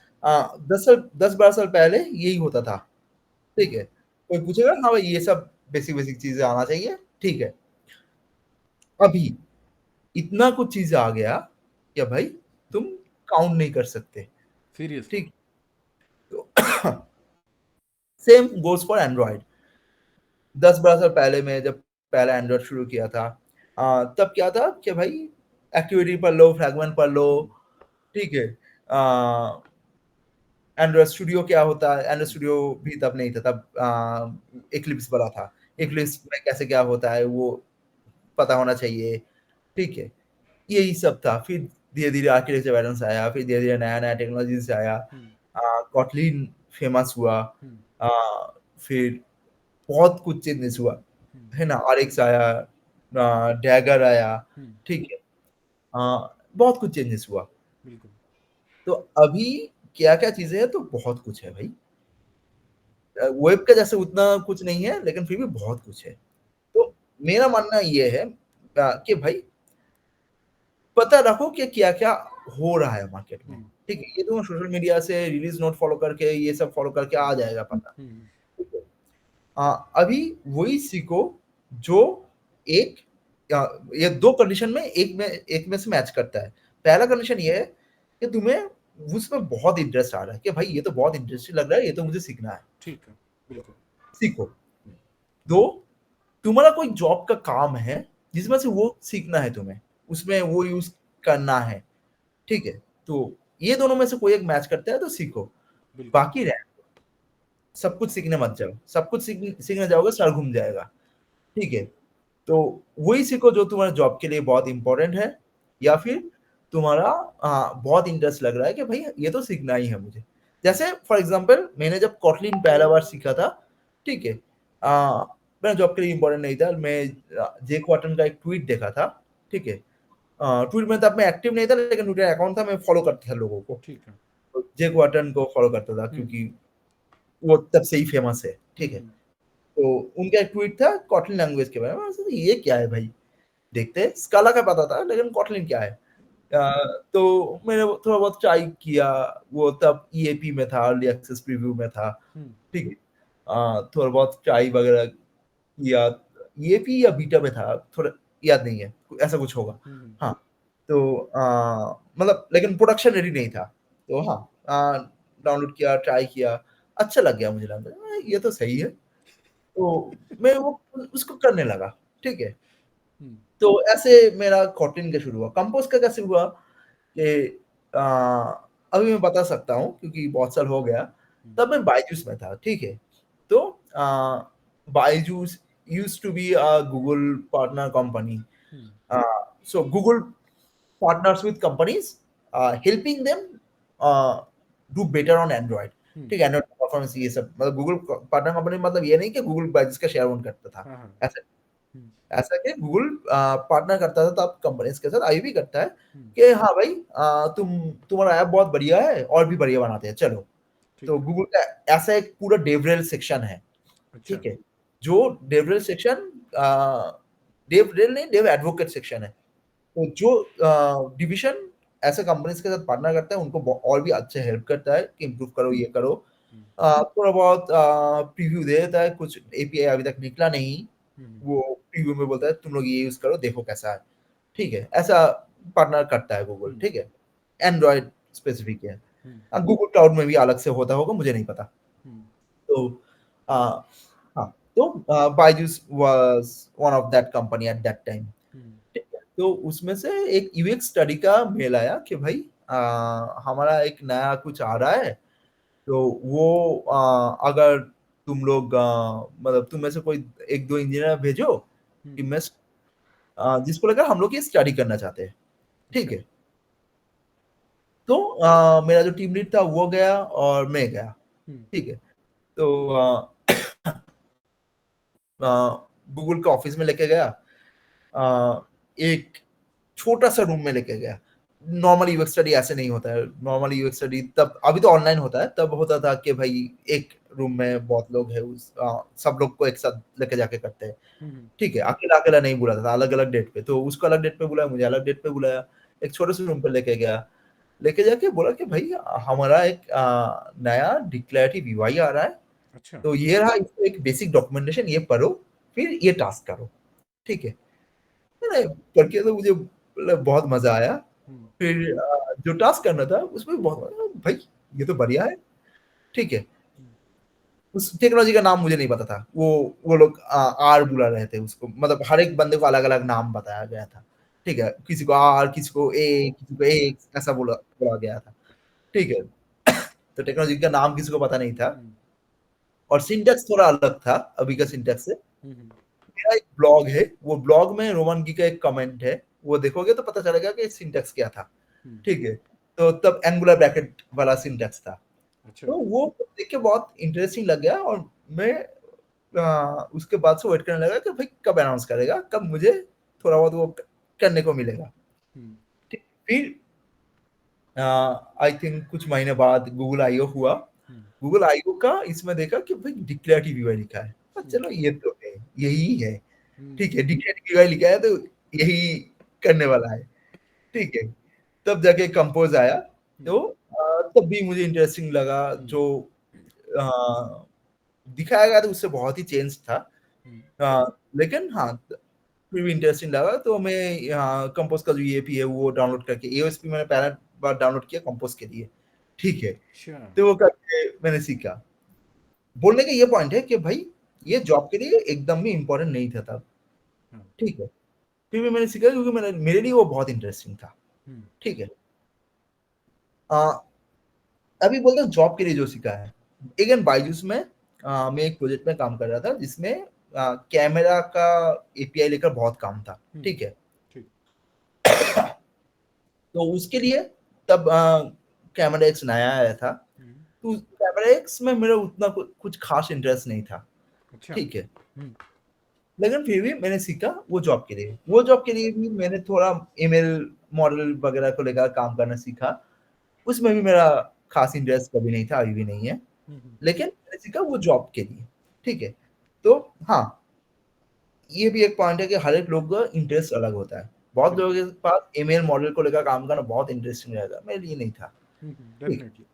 10-12 साल पहले यही होता था, ठीक है। कोई पूछेगा हाँ भाई ये सब बेसिक बेसिक चीजें आना चाहिए, ठीक है। अभी इतना कुछ चीजें आ गया कि भाई तुम काउंट नहीं कर सकते, सीरियसली। ठीक। तो सेम गोज फॉर एंड्रॉइड। 10-12 साल पहले मैं जब पहला एंड्रॉइड शुरू किया था, तब क्या था कि भाई एक्टिविटी पढ़ लो, फ्रैगमेंट पढ़ लो, हम्म। ठीक है। एंड्रॉइड स्टूडियो क्या होता है, एंड्रॉइड हम्म। स्टूडियो भी तब नहीं था, तब एक्लिप्स वाला था। हम्म। एक्लिप्स में कैसे क्या होता है वो पता होना चाहिए, ठीक है। यही सब था। फिर धीरे धीरे आर्किटेक्चर पैटर्न्स आया, फिर धीरे धीरे नया नया टेक्नोलॉजीज आया, हम्म। कॉटलिन फेमस हुआ, हम्म। आ, फिर बहुत कुछ चेंजेस हुआ, है ना? RX आया, डैगर आया, ठीक है? बहुत कुछ चेंजेस हुआ। बिल्कुल। तो अभी क्या-क्या चीज़ें हैं, तो बहुत कुछ है भाई। वेब का जैसे उतना कुछ नहीं है, लेकिन फिर भी बहुत कुछ है। तो मेरा मानना ये है कि भाई पता रखो कि क्या-क्या हो रहा है मार्केट में, ठीक है? ये तो सोशल मीडिया से रिलीज़ नोट फ़ॉलो करके, ये सब फ़ॉलो करके आ जाएगा पता, ठीक है? अभी वही सीखो जो एक ये 2 कंडीशन में एक में से मैच करता है। पहला कंडीशन ये है कि तुम्हें उसमें बहुत इंटरेस्ट आ रहा है कि भाई ये तो बहुत इंटरेस्टिंग लग रहा है, ये तो मुझे सीखना है। ठीक है, बिल्कुल। सीखो। 2 तुम्हारा कोई जॉब का काम है, जिसमें से वो सीखना है तुम्हें, उसमें वो यूज़ करना है, ठीक है? तो ये दोनों में से कोई एक मैच करता है तो सीखो, बिल्कुल। बाकी रहने दो। सब कुछ सीखने मत जाओ, सब कुछ सीखने जाओगे सर घूम जाएगा, ठीक है? तो वही सीखो जो तुम्हारे जॉब के लिए बहुत इम्पोर्टेंट है, या फिर तुम्हारा बहुत इंटरेस्ट लग रहा है कि भाई ये तो सीखना ही है मुझे। जैसे फॉर एग्ज़ाम्पल मैंने जब कोटलिन पहला बार सीखा था, ठीक है? मेरा जॉब के लिए इम्पोर्टेंट नहीं था, मैं जेक वाटन का एक ट्वीट देखा था, ठीक है? ट्वीट में तब मैं एक्टिव नहीं था, लेकिन ट्विटर अकाउंट था, मैं फॉलो करता था लोगों को। ठीक है। तो जेक वाटन को फॉलो करता था क्योंकि वो तब से ही फेमस है, ठीक है? तो उनका एक ट्वीट था कोटलिन लैंग्वेज के बारे में, मैंने सोचा ये क्या है भाई? देखते हैं, स्काला का पता था लेकिन कोटलिन क्या है? तो मैंने वो थोड़ा बहुत ट्राई किया, वो तब ईएपी में था, अर्ली एक्सेस प्रीव्यू में था, ठीक है? थोड़ा बहुत ट्राई वगैरह किया, ईएपी या बीटा में था, थोड़ा याद नहीं है, ऐसा कुछ होगा। हाँ, तो मतलब लेकिन प्रोडक्शन रेडी नहीं था। तो हाँ, डाउनलोड किया, ट्राई किया, अच्छा लग गया मुझे लैंग्वेज, ये तो सही है। तो मैं वो उसको करने लगा, ठीक है? तो ऐसे मेरा कोटलिन का शुरू हुआ। कंपोज़ का कैसे हुआ कि अ, अभी मैं बता सकता हूँ क्योंकि बहुत साल हो गया। तब मैं बायजूस में था, ठीक है? तो Byju's used to be a Google partner company. So Google partners with companies, helping them uh, do better on Android. ठीक है, एंड्रॉइड परफॉर्मेंस ये सब मतलब गूगल पार्टनर कंपनी मतलब ये नहीं कि गूगल बायजूस का शेयर ओन करता था, ऐसा ऐसा कि गूगल पार्टनर करता था तब कंपनीज के साथ, अभी भी करता है कि हाँ भाई, तुम्हारा ऐप बहुत बढ़िया है और भी बढ़िया बनाते हैं, चलो। तो गूगल का ऐसा एक पूरा डेवरेल सेक्शन है, अच्छा। ठीक है? जो डेवरेल सेक्शन डेवरेल नहीं, डेव एडवोकेट सेक्शन है। तो जो डिवीज़न ऐसे कंपनीज़ के साथ पार्टनर करता है, उनको और भी अच्छे हेल्प करता है कि इम्प्रूव करो, ये करो। थोड़ा बहुत प्रीव्यू दे देता है, कुछ एपीआई अभी तक निकला नहीं, वो प्रीव्यू में बोलता है तुम लोग ये यूज़ करो, देखो कैसा है, ठीक है? ऐसा पार्टनर करता है गूगल, ठीक है? एंड्रॉयड स्पेसिफिक है। गूगल क्लाउड में भी अलग से होता होगा, मुझे नहीं पता। तो अ, हाँ, तो Byju's was one of that company at that time. ठीक है, तो उसमें से एक यूएक्स स्टडी का मेल आया कि भाई हमारा एक नया कुछ आ रहा है, तो वो अगर तुम लोग मतलब तुम में से कोई 1-2 इंजीनियर भेजो टीम में से, जिसको लेकर हम लोग ये स्टडी करना चाहते हैं, ठीक है? तो मेरा जो टीम लीड था वो गया और मैं गया, ठीक है? तो गूगल के ऑफिस में लेके गया, एक छोटा-सा रूम में लेके गया। नॉर्मल यूएक्स स्टडी ऐसे नहीं होता है। नॉर्मल यूएक्स स्टडी तब अभी तो ऑनलाइन होता है, तब होता था कि भाई एक रूम में बहुत लोग हैं, सब लोग को एक साथ लेके जाके करते हैं। ठीक है, अकेला-अकेला नहीं बुलाता था, अलग-अलग डेट पे। तो उसको अलग डेट पे बुलाया, मुझे अलग डेट पे बुलाया। एक छोटे-से रूम पे लेके गया। लेके जाके बोला कि भाई हमारा एक नया डिक्लेरेटिव यूआई आ रहा है, अच्छा। तो ये रहा इसको एक बेसिक डॉक्यूमेंटेशन ये पढ़ो, फिर ये टास्क करो, ठीक है? मैंने पढ़ के तो मुझे मतलब बहुत मज़ा आया। फिर जो टास्क करना था उसमें भी बहुत भाई ये तो बढ़िया है, ठीक है। उस टेक्नोलॉजी का नाम मुझे नहीं पता था। वो लोग आर बुला रहे थे उसको, मतलब हर एक बंदे को अलग-अलग नाम बताया गया था, ठीक है। किसी को आर, किसी को ए, किसी को एक्स ऐसा बोला बोला गया था, ठीक है। तो टेक्नोलॉजी का नाम किसी को पता नहीं था और सिंटैक्स थोड़ा अलग था अभी का सिंटैक्स से। मेरा एक ब्लॉग है, वो ब्लॉग में रोमन जी का एक कमेंट है, वो देखोगे तो पता चलेगा कि सिंटैक्स क्या था, ठीक है। तो तब एंगुलर ब्रैकेट वाला सिंटैक्स था। अच्छा। तो वो देख के बहुत इंटरेस्टिंग लग गया और मैं उसके बाद से वेट करने लगा कि भाई कब अनाउंस करेगा, कब मुझे थोड़ा बहुत वो करने को मिलेगा। हम्म, ठीक, फिर आई थिंक कुछ महीने बाद गूगल आईओ हुआ। हम्म, गूगल आईओ का इसमें देखा कि भाई डिक्लेरेटिव यूआई लिखा है, हम्म, चलो ये तो है, यही है। हम्म, ठीक है, डिक्लेरेटिव यूआई लिखा है तो यही करने वाला है। ठीक है, तब जाके कंपोज आया। हम्म, तो तब भी मुझे इंटरेस्टिंग लगा। हम्म, जो अ, दिखाया गया था उससे बहुत ही चेंज था। हम्म, लेकिन हाँ, फिर भी इंटरेस्टिंग लगा, तो मैं यहाँ कंपोज का जो ईएपी है वो डाउनलोड करके, एओएसपी मैंने पहला बार डाउनलोड किया कंपोज के लिए। ठीक है, अच्छा, तो वो करके मैंने सीखा। बोलने का ये पॉइंट है कि भाई ये जॉब के लिए एकदम भी इम्पोर्टेंट नहीं था तब। हाँ, ठीक है, फिर भी मैंने सीखा क्योंकि मैंने, मेरे लिए वो बहुत इंटरेस्टिंग था। हम्म, ठीक है, अ, अभी बोलते हैं जॉब के लिए जो सीखा है। अगेन बायजूस में मैं एक प्रोजेक्ट में काम कर रहा था जिसमें कैमरा का एपीआई लेकर बहुत काम था। हम्म, ठीक है, ठीक, तो उसके लिए तब कैमरा एक्स नया आया था। हम्म, तो कैमरा एक्स में मेरा उतना कुछ खास इंटरेस्ट नहीं था। अच्छा, ठीक है, हम्म, लेकिन फिर भी मैंने सीखा वो जॉब के लिए। वो जॉब के लिए भी मैंने थोड़ा ईमेल मॉडल वगैरह को लेकर काम करना सीखा। उसमें भी मेरा खास इंटरेस्ट कभी नहीं था, अभी भी नहीं है, हम्म, लेकिन मैंने सीखा वो जॉब के लिए। ठीक है, तो हाँ, ये भी एक पॉइंट है कि हर एक लोग का इंटरेस्ट अलग होता है। बहुत करेक्ट, लोगों के पास ईमेल मॉडल को लेकर काम करना बहुत इंटरेस्टिंग रहेगा, मेरे लिए नहीं था। ठीक, डेफिनेटली।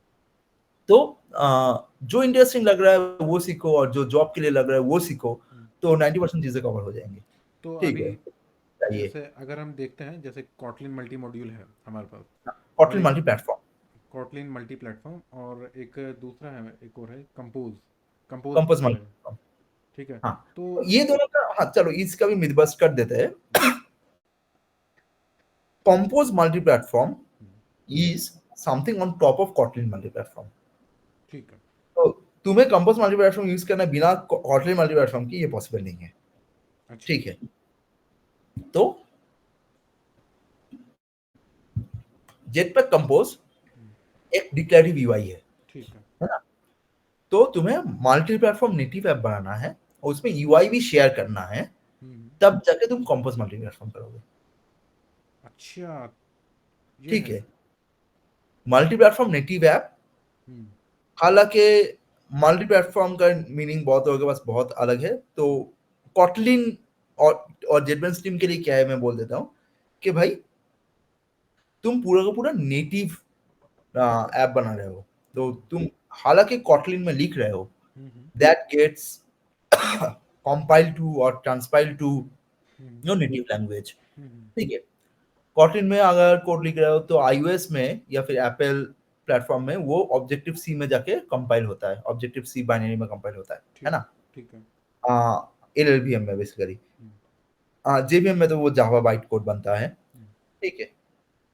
तो जो इंटरेस्टिंग लग रहा है वो सीखो, और जो जॉब के लिए लग रहा है वो सीखो, तो 90% चीजें कवर हो जाएंगी। तो ठीक अभी है, चाहिए जैसे अगर हम देखते हैं, जैसे कॉटलिन मल्टी मॉड्यूल है हमारे पास, और कॉटलिन एक multi platform, Kotlin multi platform, और एक दूसरा है, एक और है कंपोज, कंपोज कंपोज जो मल्टी है, प्लेटफॉर्म। ठीक है। हाँ, तो तो ये दोनों का, हाँ चलो इसका भी मिथ बस्ट कर देते हैं। Hmm, Compose multi platform hmm, is something on top of Kotlin multi platform. ठीक है, तो तुम्हें कंपोज मल्टी प्लेटफॉर्म यूज करना बिना कॉटलिन मल्टी प्लेटफॉर्म की ये पॉसिबल नहीं है। अच्छा, ठीक है, तो जेटपैक कंपोज हम्म, एक डिक्लेरेटिव यूआई ठीक है, है ना? तो तुम्हें मल्टी प्लेटफॉर्म नेटिव ऐप बनाना है और उसमें यूआई भी शेयर करना है, हम्म, तब जाके तुम कंपोज मल्टी प्लेटफॉर्म करोगे। अच्छा, ये ठीक है, है, मल्टी प्लेटफॉर्म नेटिव ऐप, हम्म, हालांकि मल्टी प्लेटफॉर्म का मीनिंग बहुत लोगों के पास बहुत अलग है। तो कॉटलिन और जेटब्रेन्स टीम के लिए क्या है, मैं बोल देता हूँ कि भाई तुम पूरा का पूरा नेटिव ऐप बना रहे हो। तो हम्म, तुम हालांकि कॉटलिन में लिख रहे हो, हम्म, that gets compiled to or transpiled to hmm, your native language। हम्म, ठीक है, कॉटलिन में अगर कोड लिख रहे हो तो आईओएस में या फिर एप्पल प्लेटफॉर्म में वो ऑब्जेक्टिव सी में जाके कंपाइल होता है, ऑब्जेक्टिव सी बाइनरी में कंपाइल होता है ठीक, ना? ठीक है, एलएलवीएम में बेसिकली, हम्म, जेवीएम में तो वो जावा बाइट कोड बनता है। हम्म, ठीक है,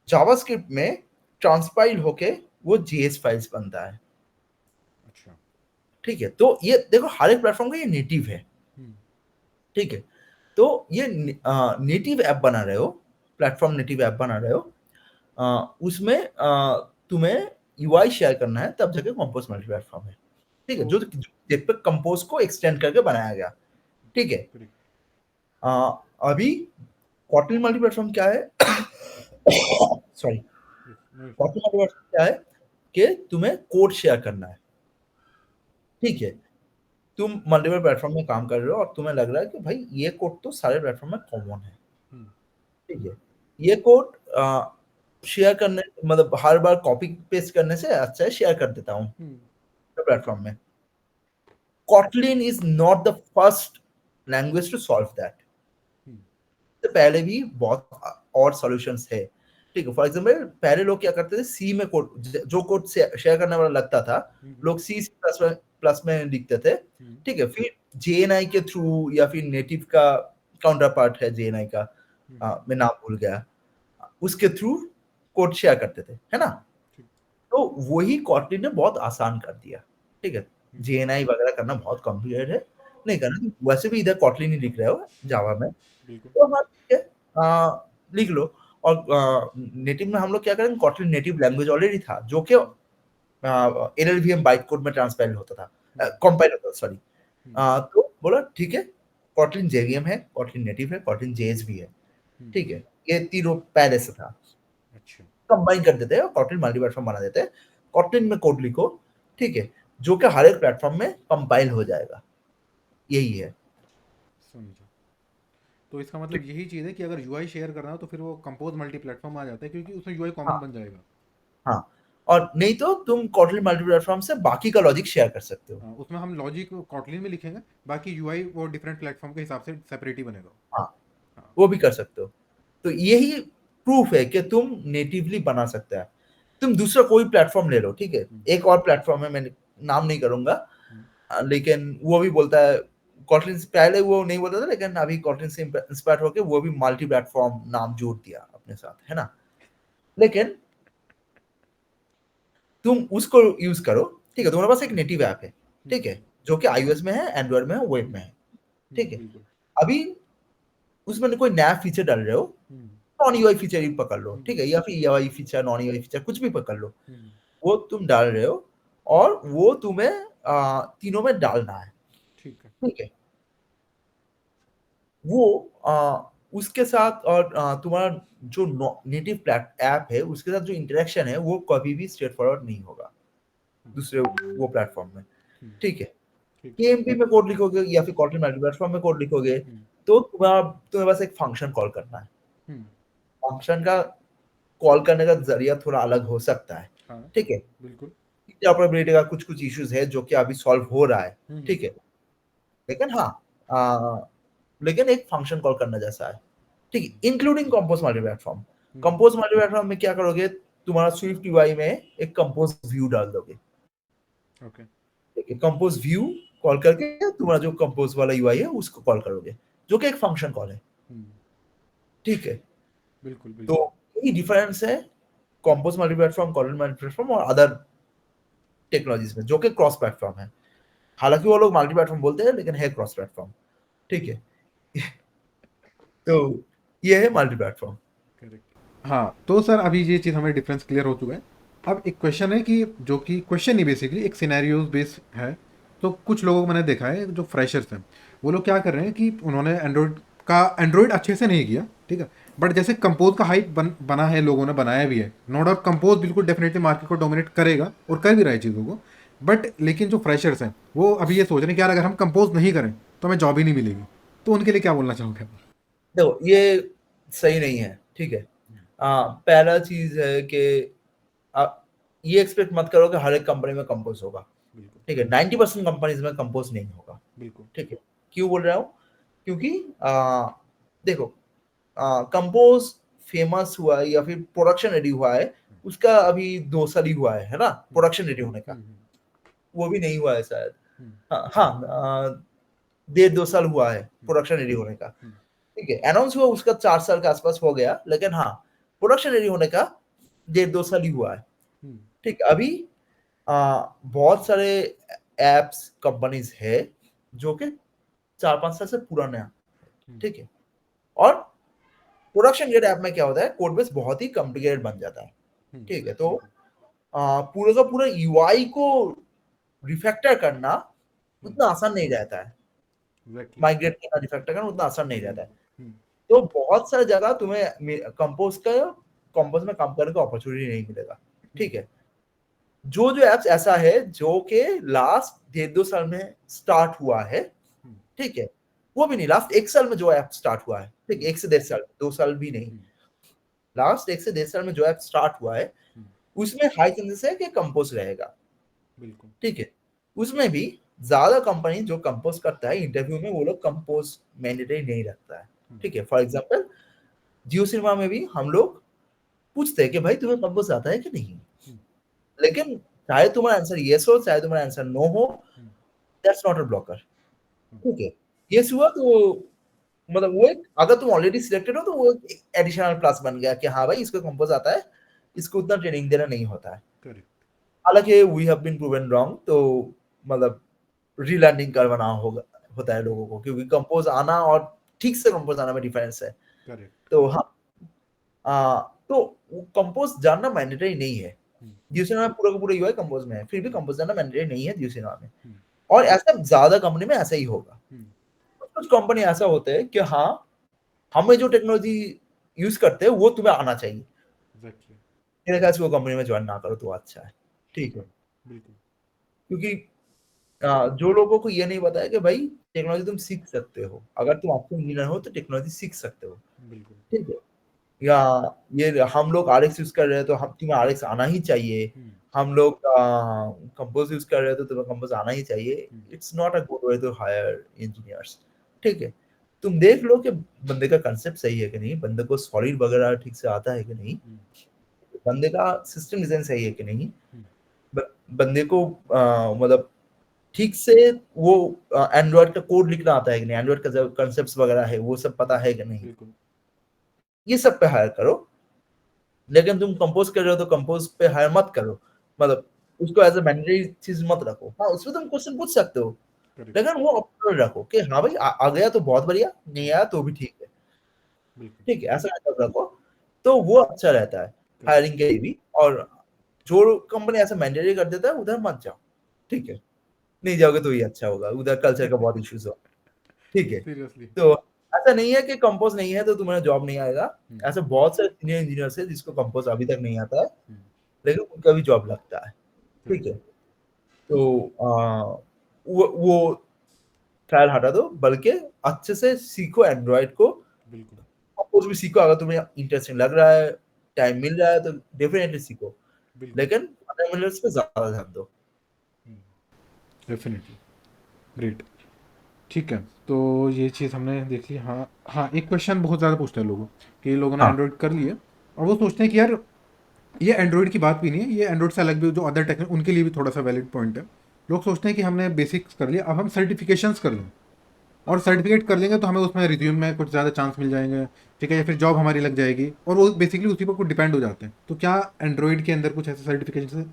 जावास्क्रिप्ट में ट्रांसपाइल होके वो जेएस फाइल्स बनता है। अच्छा, ठीक है, तो ये देखो हर एक प्लेटफॉर्म का ये नेटिव है। हम्म, ठीक है, तो ये नेटिव ऐप बना रहे हो, प्लेटफॉर्म नेटिव ऐप बना रहे हो, उसमें तुम्हें यूआई शेयर करना है, तब जाके कंपोज मल्टी प्लेटफॉर्म है। ठीक है, तो जो जेटपैक कंपोज को एक्सटेंड करके बनाया गया। ठीक है, करेक्ट, अ, अभी कॉटलिन मल्टी प्लेटफॉर्म क्या है? Sorry, yes, no issue, Kotlin multi platform क्या है कि तुम्हें कोड शेयर करना है। ठीक है, तुम मल्टीपल प्लेटफॉर्म में काम कर रहे हो और तुम्हें लग रहा है कि भाई ये कोड तो सारे प्लेटफॉर्म में कॉमन है। हम्म, ठीक है, ये कोड शेयर करने, मतलब हर बार कॉपी पेस्ट करने से अच्छा है शेयर कर देता हूँ हम्म, प्लेटफॉर्म में। Kotlin is not the first language to solve that। हम्म, तो पहले भी बहुत और सॉल्यूशंस है। ठीक है, फॉर एग्जांपल पहले लोग क्या करते थे, सी में कोड, जो कोड शेयर करने वाला लगता था, हम्म, लोग सी प्लस प्लस में लिखते थे। हम्म, ठीक है, फिर जेएनआई के थ्रू या फिर नेटिव का काउंटर पार्ट है जेएनआई का, हम्म, मैं नाम भूल गया, उसके थ्रू कोड शेयर करते थे, है ना? ठीक, तो वही कॉटलिन ने बहुत आसान कर दिया। ठीक है, हम्म, जेएनआई वगैरह करना बहुत कॉम्प्लिकेटेड है, नहीं करना, तो वैसे भी इधर कॉटलिन ही लिख रहे हो जावा में, बिल्कुल, तो हाँ ठीक है, लिख लो। और नेटिव में हम लोग क्या करेंगे, कॉटलिन नेटिव लैंग्वेज ऑलरेडी था जो कि एलएलवीएम बाइट कोड में ट्रांसपाइल होता था, हम्म, कंपाइल होता था, सॉरी। हम्म, बोला ठीक है, कॉटलिन जेवीएम है, कॉटलिन नेटिव है, कॉटलिन जेएस भी है, ठीक है, ये तीनों पहले से था, अच्छा कंबाइन कर देते हैं और कॉटलिन मल्टी प्लेटफॉर्म बना देते हैं। कॉटलिन में कोड लिखो, ठीक है, जो कि हर एक प्लेटफॉर्म में कंपाइल हो जाएगा, यही है। समझा। तो इसका मतलब यही चीज़ है कि अगर यूआई शेयर करना हो तो फिर वो कंपोज मल्टी प्लेटफॉर्म आ जाता है, क्योंकि उसमें यूआई कॉमन हाँ बन जाएगा। हाँ, और नहीं तो तुम कॉटलिन मल्टी प्लेटफॉर्म से बाकी का लॉजिक शेयर कर सकते हो। हाँ, उसमें हम लॉजिक कॉटलिन में लिखेंगे, बाकी यूआई वो डिफरेंट प्लेटफॉर्म के हिसाब से सेपरेट ही बनेगा। हाँ, हाँ। वो भी कर सकते हो। तो यही प्रूफ है कि तुम नेटिवली बना सकते हैं। तुम दूसरा कोई प्लेटफॉर्म ले लो, ठीक है, हम्म, एक और प्लेटफॉर्म है, मैं नाम नहीं करूंगा, हम्म, लेकिन वो भी बोलता है, कॉटलिन से पहले वो नहीं बोलता था, लेकिन अभी कॉटलिन से इंस्पायर होकर वो भी मल्टी प्लेटफॉर्म नाम जोड़ दिया अपने साथ, है ना। लेकिन तुम उसको यूज करो, ठीक है, तुम्हारे पास एक नेटिव ऐप है, हम्म, ठीक है, जो कि iOS में है, एंड्रॉइड में है, वेब में है, ठीक है। बिल्कुल। अभी उसमें कोई नया फीचर डाल रहे हो, हम्म, नॉन यूआई फीचर ही पकड़ लो, हम्म, ठीक है, या फिर UI feature, non UI feature, कुछ भी पकड़ लो, हम्म, वो तुम डाल रहे हो, और वो तुम्हें तीनों में डालना है, ठीक है। ठीक है। वो उसके साथ, और तुम्हारा जो नेटिव ऐप है उसके साथ जो इंटरेक्शन है वो कभी भी स्ट्रेट फॉरवर्ड नहीं होगा हम्म, दूसरे वो प्लेटफॉर्म में, हम्म, ठीक है। ठीक है। केएमपी में कोड लिखोगे या फिर कॉटलिन मल्टी प्लेटफॉर्म में कोड लिखोगे, हम्म, तो तुम्हें बस एक फंक्शन कॉल करना है। हम्म, फंक्शन का कॉल करने का जरिया थोड़ा अलग हो सकता है, हाँ, ठीक है। बिल्कुल। इंटरऑपरेबिलिटी का कुछ कुछ इश्यूज है जो कि अभी सॉल्व हो रहा है, हम्म, ठीक है, लेकिन हाँ, लेकिन एक फंक्शन कॉल करना जैसा है, ठीक है, इंक्लूडिंग कंपोज मल्टी प्लेटफॉर्म। हम्म, कंपोज मल्टी प्लेटफॉर्म में क्या करोगे, तुम्हारा स्विफ्ट यूआई में एक कंपोज व्यू डाल दोगे, ओके। ठीक है, कंपोज व्यू कॉल करके तुम्हारा जो कंपोज वाला यूआई है उसको कॉल करोगे, जो कि एक फंक्शन कॉल है, हम्म, ठीक है। बिल्कुल तो बिल्कुल। यही डिफरेंस है compose multi platform, Kotlin multi platform और अदर टेक्नोलॉजीज में, जो कि क्रॉस प्लेटफॉर्म है। हालांकि वो लोग मल्टी प्लेटफॉर्म बोलते हैं, लेकिन है क्रॉस प्लेटफॉर्म, ठीक है। तो ये है मल्टी प्लेटफॉर्म। करेक्ट। हाँ, तो सर अभी ये चीज़ हमें डिफरेंस क्लियर हो चुका है। अब एक क्वेश्चन है कि जो कि क्वेश्चन नहीं, बेसिकली एक सिनेरियोज बेस है। तो कुछ लोगों को मैंने देखा है जो फ्रेशर्स हैं, वो लोग क्या कर रहे हैं कि उन्होंने एंड्रॉयड अच्छे से नहीं किया, ठीक है, बट जैसे कंपोज का हाइप बना है, लोगों ने बनाया भी है, नो डाउट कंपोज बिल्कुल डेफिनेटली मार्केट को डोमिनेट करेगा और कर भी रहा है चीज़ों को। बट लेकिन जो फ्रेशर्स हैं वो अभी ये सोच रहे हैं कि यार अगर हम कंपोज नहीं करें तो हमें जॉब ही नहीं मिलेगी। तो उनके लिए क्या बोलना चाहोगे आप? देखो, ये सही नहीं है, ठीक है। पहला चीज है कि आप ये एक्सपेक्ट मत करो कि हर एक कंपनी में कंपोज होगा, बिल्कुल ठीक है। 90% कंपनीज में कंपोज नहीं होगा, बिल्कुल। ठीक है। क्यों बोल रहा हूँ, क्योंकि देखो, कंपोज फेमस हुआ है या फिर प्रोडक्शन रेडी हुआ है, उसका अभी 2 साल ही हुआ है ना, हम्म, प्रोडक्शन रेडी होने का। हम्म, वो भी नहीं हुआ है शायद, हम्म, हाँ हाँ, 1.5-2 साल हुआ है हम्म, प्रोडक्शन रेडी होने का, हम्म, ठीक है। अनाउंस हुआ उसका 4 साल के आसपास हो गया, लेकिन हाँ, प्रोडक्शन रेडी होने का 1.5-2 साल ही हुआ है, हम्म, ठीक है। अभी बहुत सारे एप्स कंपनीज है जो कि 4-5 साल से पुराने हैं, हम्म, ठीक है। और प्रोडक्शन ग्रेड ऐप में क्या होता है, कोड बेस बहुत ही कॉम्प्लिकेटेड बन जाता है, ठीक है। तो पूरे का पूरा यूआई को रिफैक्टर करना उतना आसान नहीं रहता है, एग्जैक्टली। माइग्रेट करना, रिफैक्टर करना उतना आसान नहीं रहता है। हम्म, तो बहुत सारी जगह तुम्हें कंपोज में काम करने का अपॉर्चुनिटी नहीं मिलेगा, हम्म, ठीक है। जो जो एप्स ऐसा है जो कि लास्ट 1.5-2 साल में स्टार्ट हुआ है, हम्म, ठीक है, वो भी नहीं, लास्ट 1 साल में जो ऐप स्टार्ट हुआ है, ठीक है, हम्म, 1 से 1.5 साल, 2 साल भी नहीं, हम्म, लास्ट 1 से 1.5 साल में जो ऐप स्टार्ट हुआ है, हम्म, उसमें हाई चांसेस है कि कंपोज रहेगा, बिल्कुल। ठीक है। उसमें भी ज्यादा कंपनी जो कंपोज करता है, इंटरव्यू में वो लोग कंपोज मैंडेटरी नहीं रखता है, हम्म, ठीक है। फॉर एग्जाम्पल, जियो सिनेमा में भी हम लोग पूछते हैं कि भाई तुम्हें कंपोज आता है कि नहीं, हम्म, लेकिन चाहे तुम्हारा आंसर यस हो, चाहे तुम्हारा आंसर नो हो, हम्म, दैट्स नॉट अ ब्लॉकर, हम्म, ठीक है। यस हुआ तो मतलब वो एक, अगर तुम ऑलरेडी सिलेक्टेड हो तो वो एक एडिशनल प्लस बन गया कि हाँ भाई इसको कंपोज आता है, इसको उतना ट्रेनिंग देना नहीं होता है। करेक्ट। हालांकि we have been proven wrong, तो मतलब रीलर्निंग करवाना होगा, होता है लोगों को, क्योंकि कंपोज आना और ठीक से कंपोज आना में डिफरेंस है। करेक्ट। तो हाँ, तो कंपोज जानना मैंडेटरी नहीं है। हम्म, ड्यूसिना में पूरा का पूरा यूआई कंपोज में है, फिर भी कंपोज जानना मैंडेटरी नहीं है ड्यूसिना में, हम्म, और ऐसा ज्यादा कंपनी में ऐसा ही होगा। कुछ कंपनी ऐसा होते हैं कि हाँ, हमें जो टेक्नोलॉजी यूज़ करते हैं वो तुम्हें आना चाहिए। एग्जैक्टली। मेरे ख्याल से वो कंपनी में जॉइन ना करो तो अच्छा है, ठीक है? हाँ, बिल्कुल। क्योंकि जो लोगों को ये नहीं पता है कि भाई टेक्नोलॉजी तुम सीख सकते हो। अगर तुम अच्छे इंजीनियर हो तो टेक्नोलॉजी सीख सकते हो, बिल्कुल। ठीक है? या ये हम लोग आरएक्स यूज़ कर रहे हैं तो हम तुम्हें आरएक्स आना ही चाहिए। हम्म। हम लोग कंपोज़ यूज़ कर रहे हैं तो तुम्हें कंपोज़ आना ही चाहिए। Hmm. It's not a good way to hire engineers, ठीक है? तुम देख लो कि बंदे का कांसेप्ट सही है कि नहीं, बंदे को सॉलिड वगैरह ठीक से आता है कि नहीं, हम्म। बंदे का सिस्टम डिज़ाइन सही है कि नहीं, हम्म। ब बंदे को मतलब ठीक से वो एंड्रॉइड का कोड लिखना आता है कि नहीं, एंड्रॉइड का जो कांसेप्ट्स वगैरह है वो सब पता है कि नहीं, बिल्कुल। ये सब पे हायर करो। लेकिन तुम कंपोज कर रहे हो तो कंपोज पे हायर मत करो, मतलब उसको एज अ मैंडेटरी चीज मत रखो। हाँ, उसमें तुम क्वेश्चन पूछ सकते हो, करेक्ट। लेकिन वो ऑप्शनल रखो कि हाँ भाई आ गया तो बहुत बढ़िया, नहीं आया तो भी ठीक है, बिल्कुल। ठीक है, ऐसा मतलब रखो तो वो अच्छा रहता है करेक्ट। हायरिंग के लिए भी। और जो कंपनी ऐसा मैंडेटरी कर देता है उधर मत जाओ, ठीक है? नहीं जाओगे तो ही अच्छा होगा, उधर कल्चर का बहुत इश्यूज हो, ठीक है? सीरियसली। तो ऐसा नहीं है कि कंपोज नहीं है तो तुम्हारा जॉब नहीं आएगा। हम्म। ऐसे बहुत सारे सीनियर इंजीनियर्स हैं जिसको कंपोज अभी तक नहीं आता है, हम्म। लेकिन उनका भी जॉब लगता है, ठीक करेक्ट। है? तो वो ख्याल हटा दो, बल्कि अच्छे से सीखो एंड्रॉइड को, बिल्कुल। कंपोज भी सीखो। अगर तुम्हें इंटरेस्टिंग लग रहा है, टाइम मिल रहा है तो डेफिनेटली सीखो, बिल्कुल। लेकिन फंडामेंटल्स पे ज्यादा ध्यान दो। डेफिनेटली। ग्रेट। ठीक है। तो ये चीज़ हमने देख ली। हाँ हाँ, एक क्वेश्चन बहुत ज़्यादा पूछते हैं लोगों, कि लोगों ने हाँ, एंड्रॉइड कर लिए और वो सोचते हैं कि यार ये एंड्रॉइड की बात भी नहीं है, ये एंड्रॉइड से अलग भी जो अदर टेक्निक उनके लिए भी थोड़ा सा वैलिड पॉइंट है। लोग सोचते हैं कि हमने बेसिक्स कर लिया, अब हम सर्टिफिकेशंस कर लें, और सर्टिफिकेट कर लेंगे तो हमें उसमें रिज्यूम में कुछ ज़्यादा चांस मिल जाएंगे, ठीक है, या फिर जॉब हमारी लग जाएगी, और वो बेसिकली उसी पर कुछ डिपेंड हो जाते हैं। तो क्या एंड्रॉइड के अंदर कुछ ऐसे सर्टिफिकेशन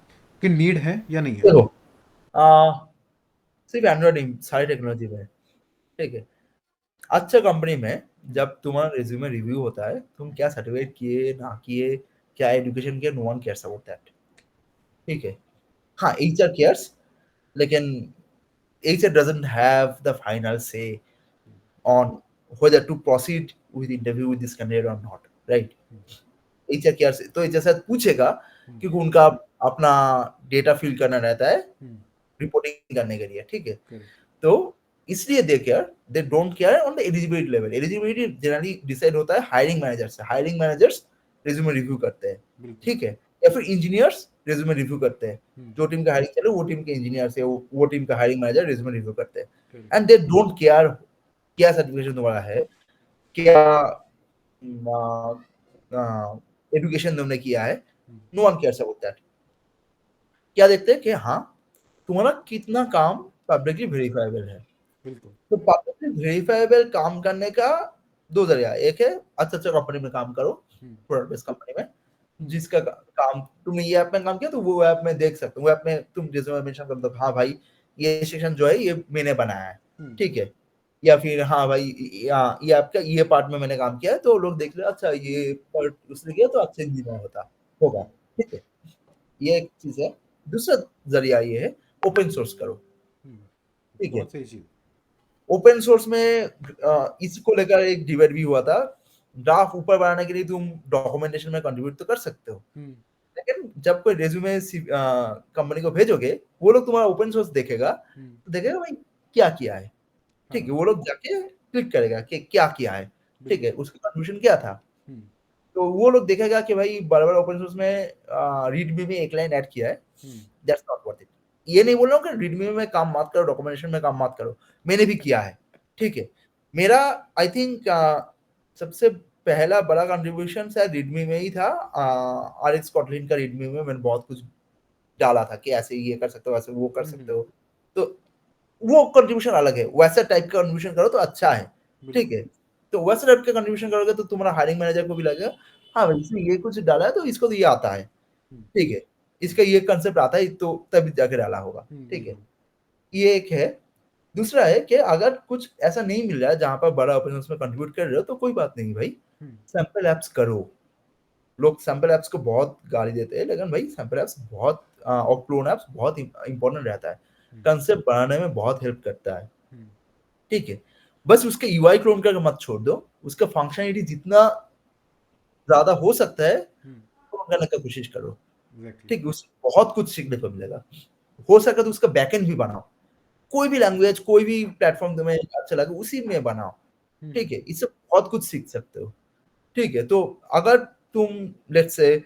की नीड है या नहीं है? देखो, आ, सिर्फ एंड्रॉइड नहीं, सारी टेक्नोलॉजी में, ठीक है? अच्छा कंपनी में जब तुम्हारा रिज्यूमे रिव्यू होता है, तुम क्या सर्टिफिकेट किए ना किए, क्या एजुकेशन किया, no one cares about that, ठीक है? हाँ, एचआर केयर्स, लेकिन HR doesn't have the final say on whether to proceed with interview with this candidate or not, right? HR care से तो एचआर शायद पूछेगा, क्योंकि उनका अपना डेटा फिल करना रहता है रिपोर्टिंग करने के लिए, ठीक है? करेक्ट। तो इसलिए दे don't care on the eligibility level. Eligibility generally decide होता है हायरिंग मैनेजर से। हायरिंग मैनेजर्स रिज्यूमे रिव्यू करते हैं, बिल्कुल। ठीक है? या फिर इंजीनियर्स रिज्यूमे रिव्यू करते हैं। जो टीम का हायरिंग चले वो टीम के इंजीनियर से, वो टीम का हायरिंग मैनेजर रिज्यूमे रिव्यू करते हैं, correct. And they don't care क्या सर्टिफिकेशन तुम्हारा है, क्या एजुकेशन तुमने किया है, no one cares about that. क्या देखते हैं कि हाँ, तुम्हारा कितना काम पब्लिकली वेरीफाइबल है। बिल्कुल। तो पब्लिकली वेरीफाइबल काम करने का दो जरिया, एक है अच्छा अच्छा कंपनी में काम करो, प्रोडक्ट बेस्ड कंपनी में, जिसका काम तुमने ये ऐप में काम किया तो वो ऐप में देख सकते हो, वो ऐप में तुम रिज्यूमे मेंशन कर दो, हाँ भाई ये सेक्शन जो है ये मैंने बनाया है, ठीक है? या फिर हाँ भाई ये आपका ये पार्ट में मैंने काम किया है, तो लोग देख ले, अच्छा ये पार्ट उसने किया तो अच्छा इंजीनियर होगा, ठीक है? ये एक चीज है। दूसरा जरिया ये है, ओपन सोर्स करो, ठीक है? बहुत सही चीज़। ओपन सोर्स में इसको लेकर एक डिबेट भी हुआ था। ग्राफ ऊपर बढ़ाने के लिए तुम डॉक्यूमेंटेशन में कंट्रीब्यूट तो कर सकते हो, लेकिन जब कोई रेज्यूमे कंपनी को भेजोगे, वो लोग तुम्हारा ओपन सोर्स देखेगा, तो देखेगा भाई क्या किया है, ठीक है? हाँ, वो लोग जाके क्लिक करेगा कि क्या किया है, ठीक है? बिल्कुल। उसका कंट्रीब्यूशन क्या था। तो वो लोग देखेगा कि भाई बराबर ओपन सोर्स में रीडमी में एक लाइन ऐड किया है, दैट्स नॉट वर्थ इट। ये नहीं बोल रहा हूँ कि रीडमी में काम मत करो, डॉक्यूमेंटेशन में काम मत करो, मैंने भी किया है, ठीक है? मेरा आई थिंक सबसे पहला बड़ा कंट्रीब्यूशन शायद रीडमी में ही था। आरएक्स कॉटलिन का रीडमी में मैंने बहुत कुछ डाला था कि ऐसे ये कर सकते हो, ऐसे वो कर सकते हो। तो वो कंट्रीब्यूशन अलग है, वैसा टाइप का कंट्रीब्यूशन करो तो अच्छा है, ठीक बिल्कुल। है? तो वैसा टाइप का कंट्रीब्यूशन करोगे तो तुम्हारा हायरिंग मैनेजर को भी लगेगा, हाँ भाई इसने ये कुछ डाला है तो इसको तो ये आता है, ठीक है? इसका ये कंसेप्ट आता है तो तभी जाके डाला होगा, ठीक है? बिल्कुल। ये एक है। दूसरा है कि अगर कुछ ऐसा नहीं मिल रहा है जहाँ पर बड़ा ओपन सोर्स में कंट्रीब्यूट कर रहे हो तो कोई बात नहीं भाई, सैंपल एप्स करो। लोग सैंपल एप्स को बहुत गाली देते हैं, लेकिन भाई सैंपल एप्स बहुत और क्लोन एप्स बहुत इंपॉर्टेंट रहता है, कंसेप्ट बनाने में बहुत हेल्प करता है, ठीक है? बस उसके यूआई क्लोन करके मत छोड़ दो, उसका फंक्शनैलिटी जितना ज़्यादा हो सकता है, क्लोन करने का कोशिश करो। एग्जैक्टली। ठीक है? उससे बहुत कुछ सीखने को मिलेगा। हो सके तो उसका बैकएंड भी बनाओ। कोई भी लैंग्वेज, कोई भी प्लेटफ़ॉर्म तुम्हें अच्छा लगे, उसी में बनाओ। ठीक है? इससे बहुत कुछ सीख सकते हो। ठीक है? तो अगर तुम लेट्स से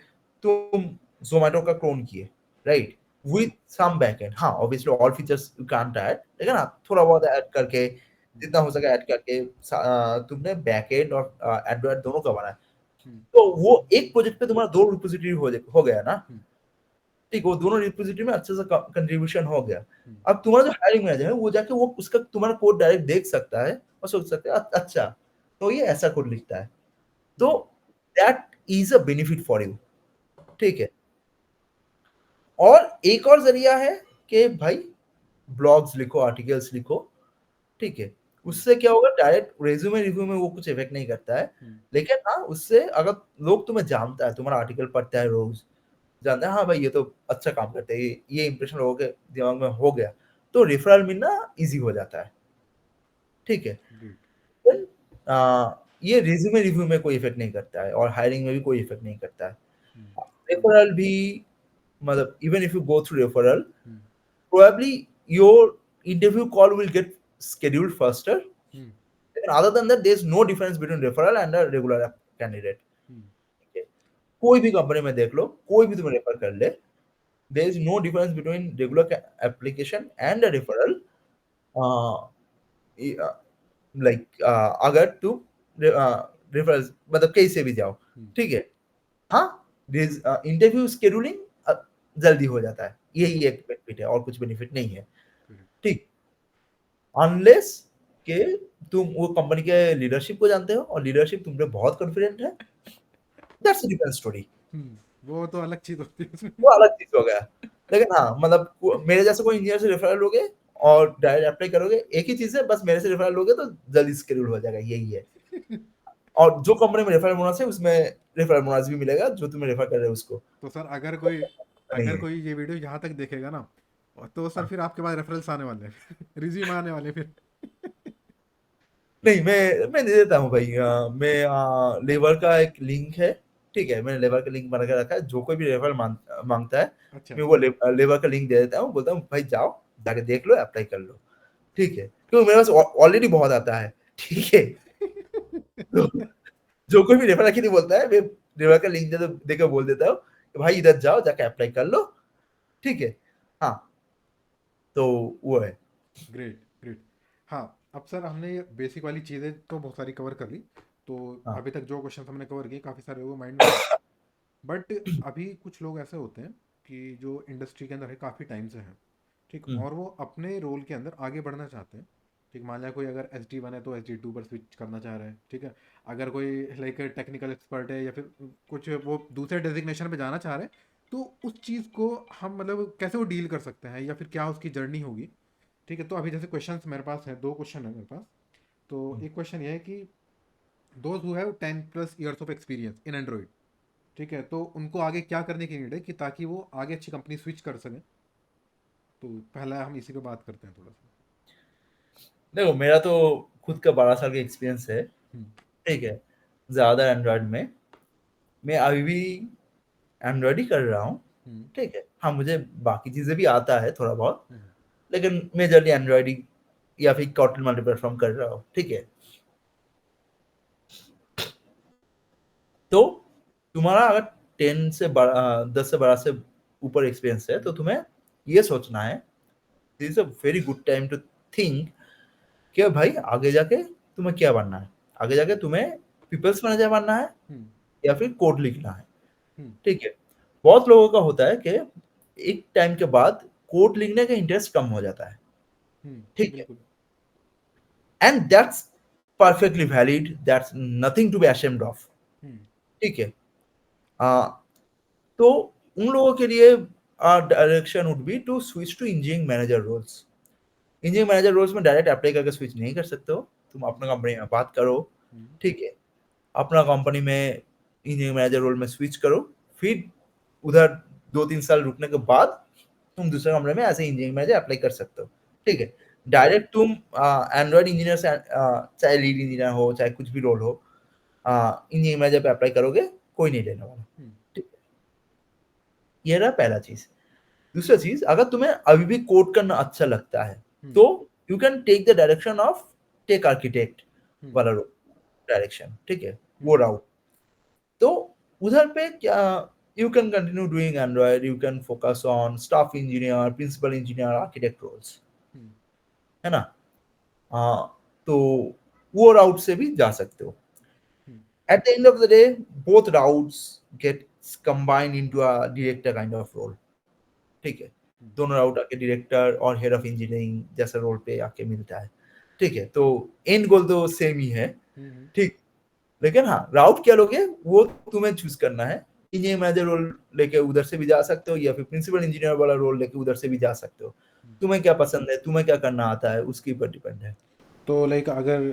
तुम ज़ोमैटो का क्लोन किए, राइट? विथ सम बैकएंड, हाँ, obviously all features you can't add, लेकिन हाँ, थोड़ा बहुत ऐड करके, जितना हो सके ऐड करके तुमने बैकएंड और एंड्रॉइड दोनों का बनाया। तो वो एक प्रोजेक्ट पे तुम्हारा 2 रिपॉजिटरी हो गया ना? ठीक, वो दोनों रिपॉजिटरी में अच्छे से कंट्रीब्यूशन हो गया। अब तुम्हारा जो हायरिंग मैनेजर है, वो जाके वो उसका तुम्हारा कोड डायरेक्ट देख सकता है और सोच सकता है अच्छा, तो ये ऐसा कोड लिखता है। तो that is a benefit for you, ठीक है? और एक और ज़रिया है कि भाई ब्लॉग्स लिखो, आर्टिकल्स लिखो, ठीक है? उससे क्या होगा, डायरेक्ट रिज़्यूमे रिव्यू में वो कुछ इफ़ेक्ट नहीं करता है। लेकिन हाँ, उससे अगर लोग तुम्हें जानता है, तुम्हारा आर्टिकल पढ़ता है रोज़, जानता है हाँ भाई ये तो अच्छा काम करते हैं, ये इंप्रेशन लोगों के दिमाग में हो गया, तो रेफरल मिलना ईज़ी हो जाता है, ठीक है? ग्रेट। देन ये रिज़्यूमे रिव्यू में कोई इफ़ेक्ट नहीं करता है और हायरिंग में भी कोई इफ़ेक्ट नहीं करता है। रेफरल भी मतलब even if you go through referral, probably your interview call will get scheduled faster. And other than that, there's no difference between referral and a regular candidate. ठीक है? कोई भी कंपनी में देख लो, कोई भी तुम्हें रेफर कर ले, there is no difference between regular application and a referral. Uh, like अगर तुम रेफरल मतलब कहीं से भी जाओ, ठीक है? हाँ, इंटरव्यू शेड्यूलिंग जल्दी हो जाता है, यही एक बेनिफिट है और कुछ बेनिफिट नहीं है, ठीक? अनलेस के तुम वो कंपनी के लीडरशिप को जानते हो और लीडरशिप तुम पे बहुत कॉन्फिडेंट है, दैट्स अ डिफरेंट स्टोरी। वो तो अलग चीज होती है उसमें। वो अलग चीज़ हो गया। लेकिन हाँ, मतलब मेरे जैसे कोई इंजीनियर से रेफरल लोगे और डायरेक्ट अप्लाई करोगे, एक ही चीज़ है, बस मेरे से रेफरल लोगे तो जल्दी शेड्यूल हो जाएगा, यही है। और जो कंपनी में रेफरल बोनस है, उसमें रेफरल बोनस भी मिलेगा जो तुम्हें रेफर कर रहे हो उसको। तो सर अगर कोई नहीं अगर है। कोई ये वीडियो यहाँ तक देखेगा ना, तो सर फिर आपके पास रेफरेंस आने वाले हैं, रिज्यूम आने वाले हैं फिर। नहीं, मैं दे देता हूँ भाई। मैं लेबर का एक लिंक है, ठीक है? मैंने लेबर का लिंक बना के रखा है, जो कोई भी रेफरल माँगता है, अच्छा। मैं वो लेबर का लिंक दे देता हूँ, बोलता हूँ भाई जाओ, जाके देख लो, अप्लाई कर लो, ठीक है? क्योंकि मेरे पास ऑलरेडी बहुत आता है, ठीक है? तो जो कोई भी रेफरल के लिए बोलता है, मैं लेबर का लिंक देके बोल देता हूँ कि भाई इधर जाओ, जाके अप्लाई कर लो, ठीक है? हाँ, तो वो है। Great great. हाँ, अब सर हमने ये बेसिक वाली चीज़ें तो बहुत सारी कवर कर ली। तो हाँ। अभी तक जो क्वेश्चन हमने कवर किए काफ़ी सारे वो माइंड में है। बट अभी कुछ लोग ऐसे होते हैं कि जो इंडस्ट्री के अंदर है काफ़ी टाइम से हैं, ठीक, हुँ, और वो अपने रोल के अंदर आगे बढ़ना चाहते हैं। ठीक, मान लिया कोई अगर एस डी वन है तो एस डी टू पर स्विच करना चाह रहे हैं, ठीक है। अगर कोई लाइक टेक्निकल एक्सपर्ट है या फिर कुछ वो दूसरे डेजिग्नेशन पे जाना चाह रहे हैं, तो उस चीज़ को हम मतलब कैसे वो डील कर सकते हैं या फिर क्या उसकी जर्नी होगी। ठीक है, तो अभी जैसे क्वेश्चंस मेरे पास है, दो क्वेश्चन है मेरे पास। तो हुँ, एक क्वेश्चन ये है कि those who have 10+ years of experience in Android, ठीक है, तो उनको आगे क्या करने की नीड है कि ताकि वो आगे अच्छी कंपनी स्विच कर सकें। तो पहला हम इसी पे बात करते हैं थोड़ा सा। देखो मेरा तो खुद का 12 साल का एक्सपीरियंस है, हम्म। ठीक है? ज़्यादा एंड्रॉइड में, मैं अभी भी एंड्रॉइड ही कर रहा हूँ, हम्म। ठीक है? हाँ, मुझे बाकी चीज़ें भी आता है थोड़ा बहुत, हम्म। लेकिन मेजरली एंड्रॉइड ही या फिर कोटलिन मल्टी प्लेटफ़ॉर्म कर रहा हूँ, ठीक है? तो तुम्हारा अगर 10 से 12 से ऊपर एक्सपीरियंस है, तो तुम्हें ये सोचना है, this is a very good time to think कि भाई आगे जाके तुम्हें क्या बनना है? आगे जाके तुम्हें पीपल्स मैनेजर बनना है हम्म। या फिर कोड लिखना है, हम्म। ठीक है? बहुत लोगों का होता है कि एक टाइम के बाद कोड लिखने का इंटरेस्ट कम हो जाता है, ठीक है? बिल्कुल। And that's perfectly valid, that's nothing to be ashamed of, hmm. ठीक है? अ, तो उन लोगों के लिए direction would be to switch to engineering manager roles. Engineering manager roles में डायरेक्ट अप्लाई करके स्विच नहीं कर सकते हो। तुम अपना कंपनी में बात करो, हम्म। ठीक है? अपना कंपनी में इंजीनियरिंग मैनेजर रोल में स्विच करो, फिर उधर 2-3 साल रुकने के बाद तुम दूसरे कंपनी में as a engineering manager apply कर सकते हो, ठीक है? डायरेक्ट तुम एंड्रॉइड इंजीनियर से चाहे लीड इंजीनियर हो, चाहे कुछ भी रोल हो, इंजीनियरिंग मैनेजर पे अप्लाई करोगे, कोई नहीं लेने वाला। हम्म, ठीक है? ये रहा पहला चीज। दूसरा चीज, अगर तुम्हें अभी भी कोड करना अच्छा लगता है, हम्म, तो you can take the direction of tech architect hmm, वाला डायरेक्शन, ठीक है, वो हम्म, राउट। तो उधर पे क्या, you can continue doing Android, you can focus on staff engineer, principal engineer, architect roles, hmm, है ना। तो वो राउट से भी जा सकते हो। हम्म, At the end of the day, both routes get combined into a director kind of role. ठीक है, हम्म, दोनों राउट आके डायरेक्टर और हेड ऑफ इंजीनियरिंग जैसा रोल पे आके मिलता है। ठीक है, तो एंड गोल तो सेम ही है। हम्म, ठीक, लेकिन हाँ, राउट क्या लोगे वो तुम्हें चूज करना है। इंजीनियर मैनेजर रोल लेके उधर से भी जा सकते हो, या फिर प्रिंसिपल इंजीनियर वाला रोल लेके उधर से भी जा सकते हो। हम्म। तुम्हें क्या पसंद है, तुम्हें क्या करना आता है, उसके ऊपर डिपेंड है। तो लाइक अगर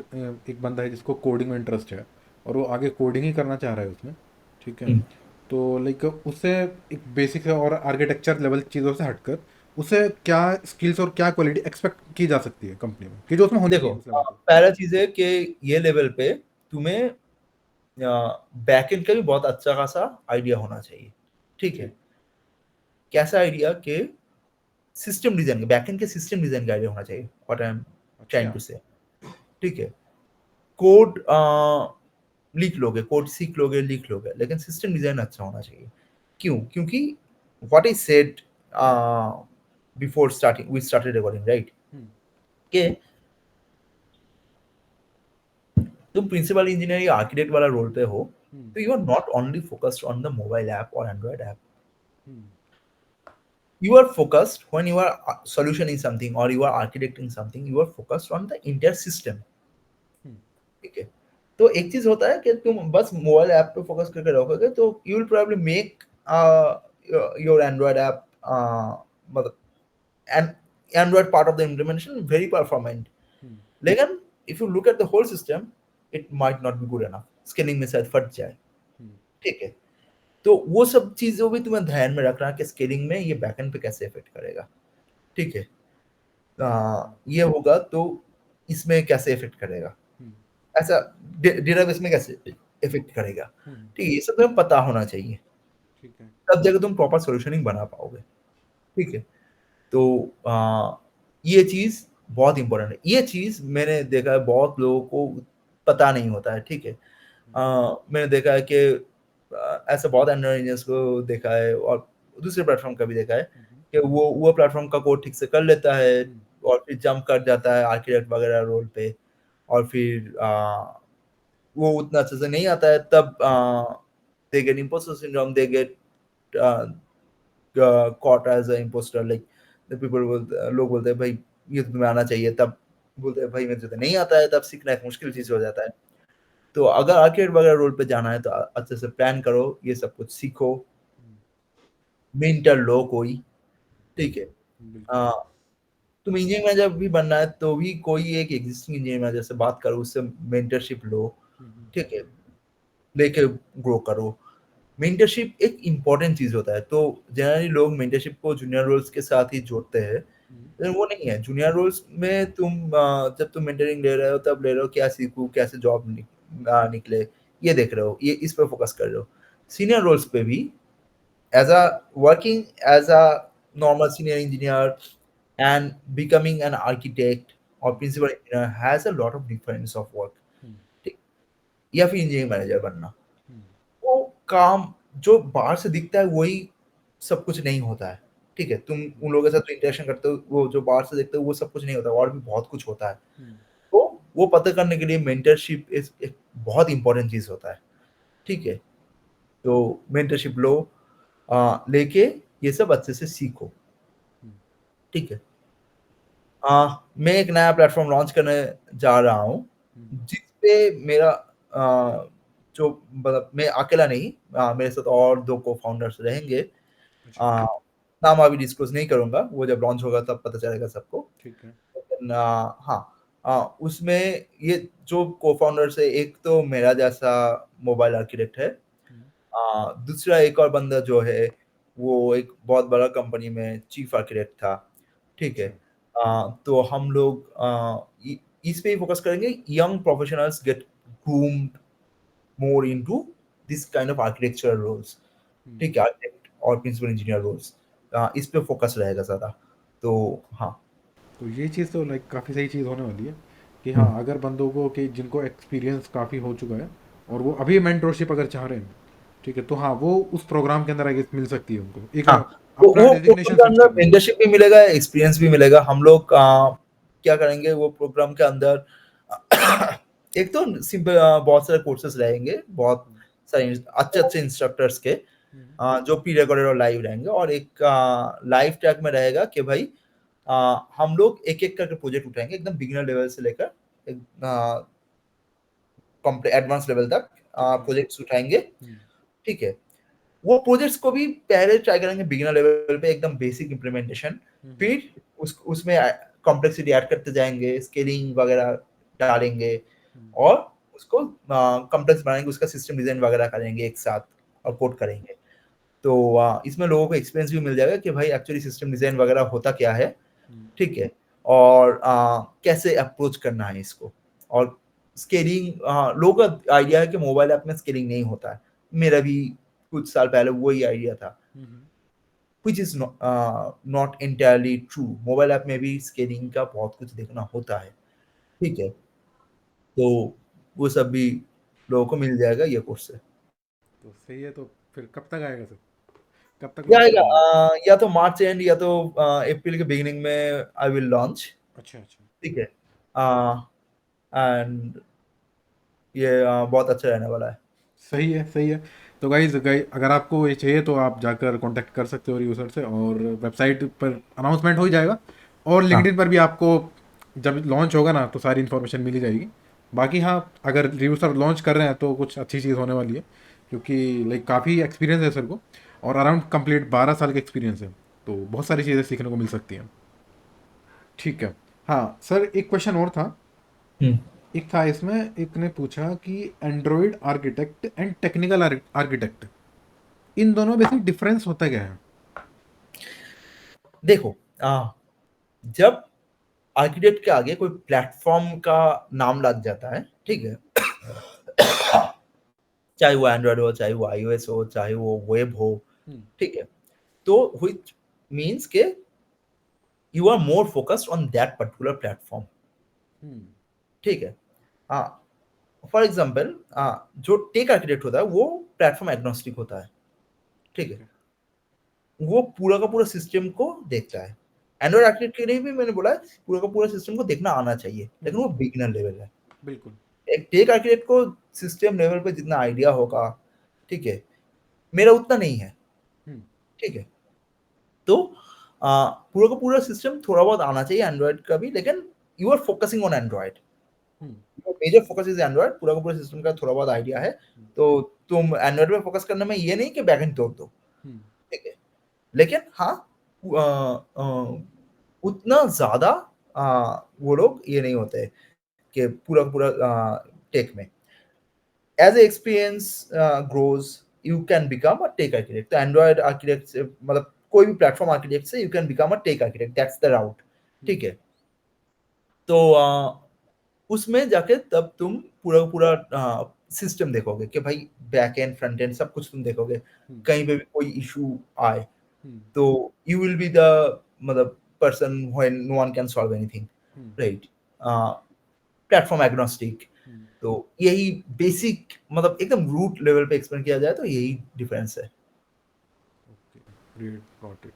एक बंदा है जिसको कोडिंग में इंटरेस्ट है और वो आगे कोडिंग ही करना चाह रहा है उसमें, ठीक है, हम्म, तो लाइक उससे एक बेसिक और आर्किटेक्चर लेवल चीज़ों से हटकर उसे क्या स्किल्स और क्या क्वालिटी एक्सपेक्ट की जा सकती है कंपनी में कि जो उसमें होनी देखो, चाहिए उस लेवल पे। पहला चीज है कि ये लेवल पे तुम्हें बैकएंड का भी बहुत अच्छा खासा आइडिया होना चाहिए। ठीक है, ठीक। कैसा आइडिया के सिस्टम डिजाइन, बैकएंड के सिस्टम डिजाइन का आइडिया होना चाहिए, व्हाट आई एम ट्राइंग अच्छा। टू से। ठीक है, कोड लिख लोगे, कोड सीख लोगे, लिख लोगे, लेकिन सिस्टम डिजाइन अच्छा होना चाहिए। क्यों? क्योंकि what I said before starting, we started recording, right, hmm, कि तुम प्रिंसिपल इंजीनियर या आर्किटेक्ट वाला रोल पे हो, हम्म, तो you are not only focused on the mobile app और Android app. Hmm, You are focused when you are solutioning something or you are architecting something, you are focused on the entire system। हम्म, ठीक है, तो एक चीज होता है कि तुम बस मोबाइल ऐप पे फोकस करके रखोगे, तो you will probably make your Android app, मतलब Android part of the implementation very performant. Hmm, लेकिन if you look at the whole system, it might not be good enough, scaling में शायद फट जाए। हम्म, ठीक है, तो वो सब चीजों भी तुम्हें ध्यान में रखना कि स्केलिंग में ये बैकएंड पे कैसे इफेक्ट करेगा। ठीक है, ये होगा तो इसमें कैसे इफेक्ट करेगा, हम्म, ऐसा डेटाबेस में कैसे इफेक्ट करेगा। हम्म, ठीक है, ये सब तुम्हें पता होना चाहिए, ठीक है। तब जाकर तुम प्रॉपर सोल्यूशनिंग बना पाओगे। ठीक है, तो ये चीज बहुत इंपॉर्टेंट है। ये चीज मैंने देखा है बहुत लोगों को पता नहीं होता है। ठीक है, हम्म, मैंने देखा है कि ऐसा बहुत एंड्रॉइड इंजीनियर्स को देखा है, और दूसरे प्लेटफॉर्म का भी देखा है हम्म, कि वो प्लेटफॉर्म का कोड ठीक से कर लेता है, हम्म, और फिर जंप कर जाता है आर्किटेक्ट वगैरह रोल पे, और फिर वो उतना अच्छे से नहीं आता है, तब they get imposter syndrome, they get uh, caught as a imposter, like the people लोग बोलते हैं भाई ये तो तुम्हें आना चाहिए, तब बोलते हैं भाई मेरे से तो नहीं आता है, तब सीखना एक मुश्किल चीज हो जाता है। तो अगर आर्किटेक्ट वगैरह रोल पे जाना है तो अच्छे से प्लान करो, ये सब कुछ सीखो, हम्म, मेंटर लो कोई। ठीक है, बिल्कुल। तुम इंजीनियरिंग मैनेजर भी बनना है तो भी कोई एक एग्जिस्टिंग इंजीनियरिंग मैनेजर से बात करो, उससे मेंटरशिप लो। हम्म, ठीक है, लेके ग्रो करो। मेंटरशिप एक इम्पॉर्टेंट चीज होता है, तो जनरली लोग मेंटरशिप को जूनियर रोल्स के साथ ही जोड़ते हैं, हम्म, लेकिन वो नहीं है। जूनियर रोल्स में तुम जब तुम मेंटरिंग ले रहे हो, तब ले रहे हो क्या सीखूं, कैसे जॉब निकले, ये देख रहे हो, ये इस पे फोकस कर रहे हो। सीनियर रोल्स पे भी, as a working as a normal senior engineer and becoming an architect or hmm, principal engineer has a lot of difference of work। हम्म, ठीक, या फिर इंजीनियरिंग मैनेजर बनना, हम्म, वो काम जो बाहर से दिखता है वही सब कुछ नहीं होता है। ठीक है, तुम उन लोगों के साथ इंटरेक्शन करते हो, वो जो बाहर से देखते हो वो सब कुछ नहीं होता, और भी बहुत कुछ होता है। हम्म, तो वो पता करने के लिए मेंटरशिप एक बहुत इंपॉर्टेंट चीज होता है। ठीक है, तो मेंटरशिप लो, लेके ये सब अच्छे से सीखो। हम्म, ठीक है, मैं एक नया प्लेटफॉर्म लॉन्च करने जा रहा हूँ, हम्म, जिसपे मेरा जो मतलब मैं अकेला नहीं, मेरे साथ और दो को फाउंडर्स रहेंगे। अच्छा। अ, नाम अभी डिस्क्लोज नहीं करूंगा, वो जब लॉन्च होगा तब पता चलेगा सबको। ठीक है। लेकिन हाँ, उसमें ये जो को फाउंडर्स है, एक तो मेरा जैसा मोबाइल आर्किटेक्ट है, हम्म, दूसरा एक और बंदा जो है वो एक बहुत बड़ा कंपनी में चीफ आर्किटेक्ट था। ठीक अच्छा। है, तो हम लोग इस पे ही फोकस करेंगे, young professionals get groomed more into this kind of architectural roles, ठीक है, आर्किटेक्ट और प्रिंसिपल इंजीनियर रोल्स, इस पे फोकस रहेगा ज़्यादा। तो हाँ। तो ये चीज़ तो लाइक काफ़ी सही चीज़ होने वाली है कि हाँ, हुँ। अगर बंदों को कि जिनको एक्सपीरियंस काफ़ी हो चुका है और वो अभी मेंटोरशिप अगर चाह रहे हैं, ठीक है, तो हाँ, वो उस प्रोग्राम के अंदर आई गेस मिल सकती है उनको एक हाँ, तो अपना वो प्रोग्राम डेजिग्नेशन के स्विच अंदर करने के लिए। मेंटरशिप भी मिलेगा, एक्सपीरियंस भी मिलेगा। हम लोग क्या करेंगे वो प्रोग्राम के अंदर एक तो सिंपल बहुत सारे कोर्सेज़ रहेंगे, बहुत सारे अच्छे-अच्छे इंस्ट्रक्टर्स के, जो प्री रिकॉर्डेड और लाइव रहेंगे, और एक लाइव ट्रैक में रहेगा कि भाई हम लोग एक-एक करके प्रोजेक्ट उठाएँगे, एकदम बिगिनर लेवल से लेकर एक एडवांस लेवल तक ओके। प्रोजेक्ट्स उठाएँगे, ठीक है? वो प्रोजेक्ट्स को भी पहले ट्राई करेंगे बिगिनर लेवल पे, एकदम बेसिक इम्प्लीमेंटेशन, फिर उसमें कॉम्प्लेक्सिटी ऐड करते जाएँगे, स्केलिंग वगैरह डालेंगे और उसको कॉम्प्लेक्स बनाएँगे, उसका सिस्टम डिज़ाइन वगैरह करेंगे एक साथ और कोड करेंगे। तो इसमें लोगों को एक्सपीरियंस भी मिल जाएगा कि भाई एक्चुअली सिस्टम डिज़ाइन वगैरह होता क्या है, ठीक है? और कैसे अप्रोच करना है इसको, और स्केलिंग, लोगों का आइडिया है कि मोबाइल ऐप में स्केलिंग नहीं होता है। मेरा भी कुछ साल पहले वही आइडिया था, which is not entirely true. Mobile app में भी स्केलिंग का बहुत कुछ देखना होता है, ठीक है? तो वो सब भी लोगों को मिल जाएगा ये कोर्स से। तो सही है, तो फिर कब तक आएगा सर, कब तक या लॉन्च आएगा, करोगे? या तो मार्च एंड या तो अप्रैल के बिगिनिंग में आई विल लॉन्च, अच्छा अच्छा। ठीक है? एंड ये बहुत अच्छा रहने वाला है। सही है सही है। तो गाइज अगर आपको ये चाहिए तो आप जाकर कांटेक्ट कर सकते हो यूज़र से, और वेबसाइट पर अनाउंसमेंट हो ही जाएगा, और हाँ, लिंक्डइन पर भी आपको जब लॉन्च होगा ना तो सारी इन्फॉर्मेशन मिल ही जाएगी। बाकी हाँ, अगर यूज़र लॉन्च कर रहे हैं तो कुछ अच्छी चीज़ होने वाली है, क्योंकि लाइक काफ़ी एक्सपीरियंस है सर को, और अराउंड कंप्लीट 12 साल का एक्सपीरियंस है, तो बहुत सारी चीज़ें सीखने को मिल सकती हैं। ठीक है। हाँ सर, एक क्वेश्चन और था। हुँ। एक था इसमें, एक ने पूछा कि Android architect and technical architect, इन दोनों में बेसिक डिफरेंस होता क्या है? देखो, जब आर्किटेक्ट के आगे कोई प्लेटफ़ॉर्म का नाम लग जाता है, ठीक है? चाहे वो एंड्रॉयड हो, चाहे वो आईओएस हो, चाहे वो वेब हो, हम्म। ठीक है? तो व्हिच मीन्स के you are more focused on that particular platform, hmm. ठीक है? हाँ, फॉर एग्ज़ाम्पल जो टेक आर्किटेक्ट होता है वो प्लेटफ़ॉर्म एग्नोस्टिक होता है, ठीक है? ओके। वो पूरा का पूरा सिस्टम को देखता है। एंड्रॉइड आर्किटेक्ट के लिए भी मैंने बोला पूरा का पूरा सिस्टम को देखना आना चाहिए, लेकिन वो बिगिनर लेवल है। बिल्कुल। एक टेक आर्किटेक्ट को सिस्टम लेवल पे जितना आइडिया होगा, ठीक है? मेरा उतना नहीं है, हम्म। ठीक है? तो पूरा का पूरा सिस्टम थोड़ा बहुत आना चाहिए एंड्रॉइड का भी, लेकिन you are focusing on Android. Hmm. Your major focus is Android, पूरा का पूरा सिस्टम का थोड़ा बहुत आइडिया है, तो तुम एंड्रॉइड पे फोकस करने में ये नहीं कि बैकएंड तोड़ दो, हम्म। ठीक है? लेकिन हाँ, अ उतना ज़्यादा वो लोग ये नहीं होते कि पूरा का पूरा टेक में। As a experience grows, you can become a tech architect. तो एंड्रॉयड आर्किटेक्ट से मतलब कोई भी प्लेटफ़ॉर्म आर्किटेक्ट से you can become a tech architect, that's the route, ठीक है? तो उसमें जाके तब तुम पूरा का पूरा सिस्टम देखोगे कि भाई बैक एंड, फ्रंट एंड सब कुछ तुम देखोगे। हम्म। कहीं पे भी कोई इश्यू आए, हम्म। तो you will be the मतलब person when no one can solve anything, hmm. right? Platform agnostic. Hmm. तो यही बेसिक मतलब एकदम रूट लेवल पे एक्सप्लेन किया जाए तो यही डिफरेंस है। ओके। Great, got it.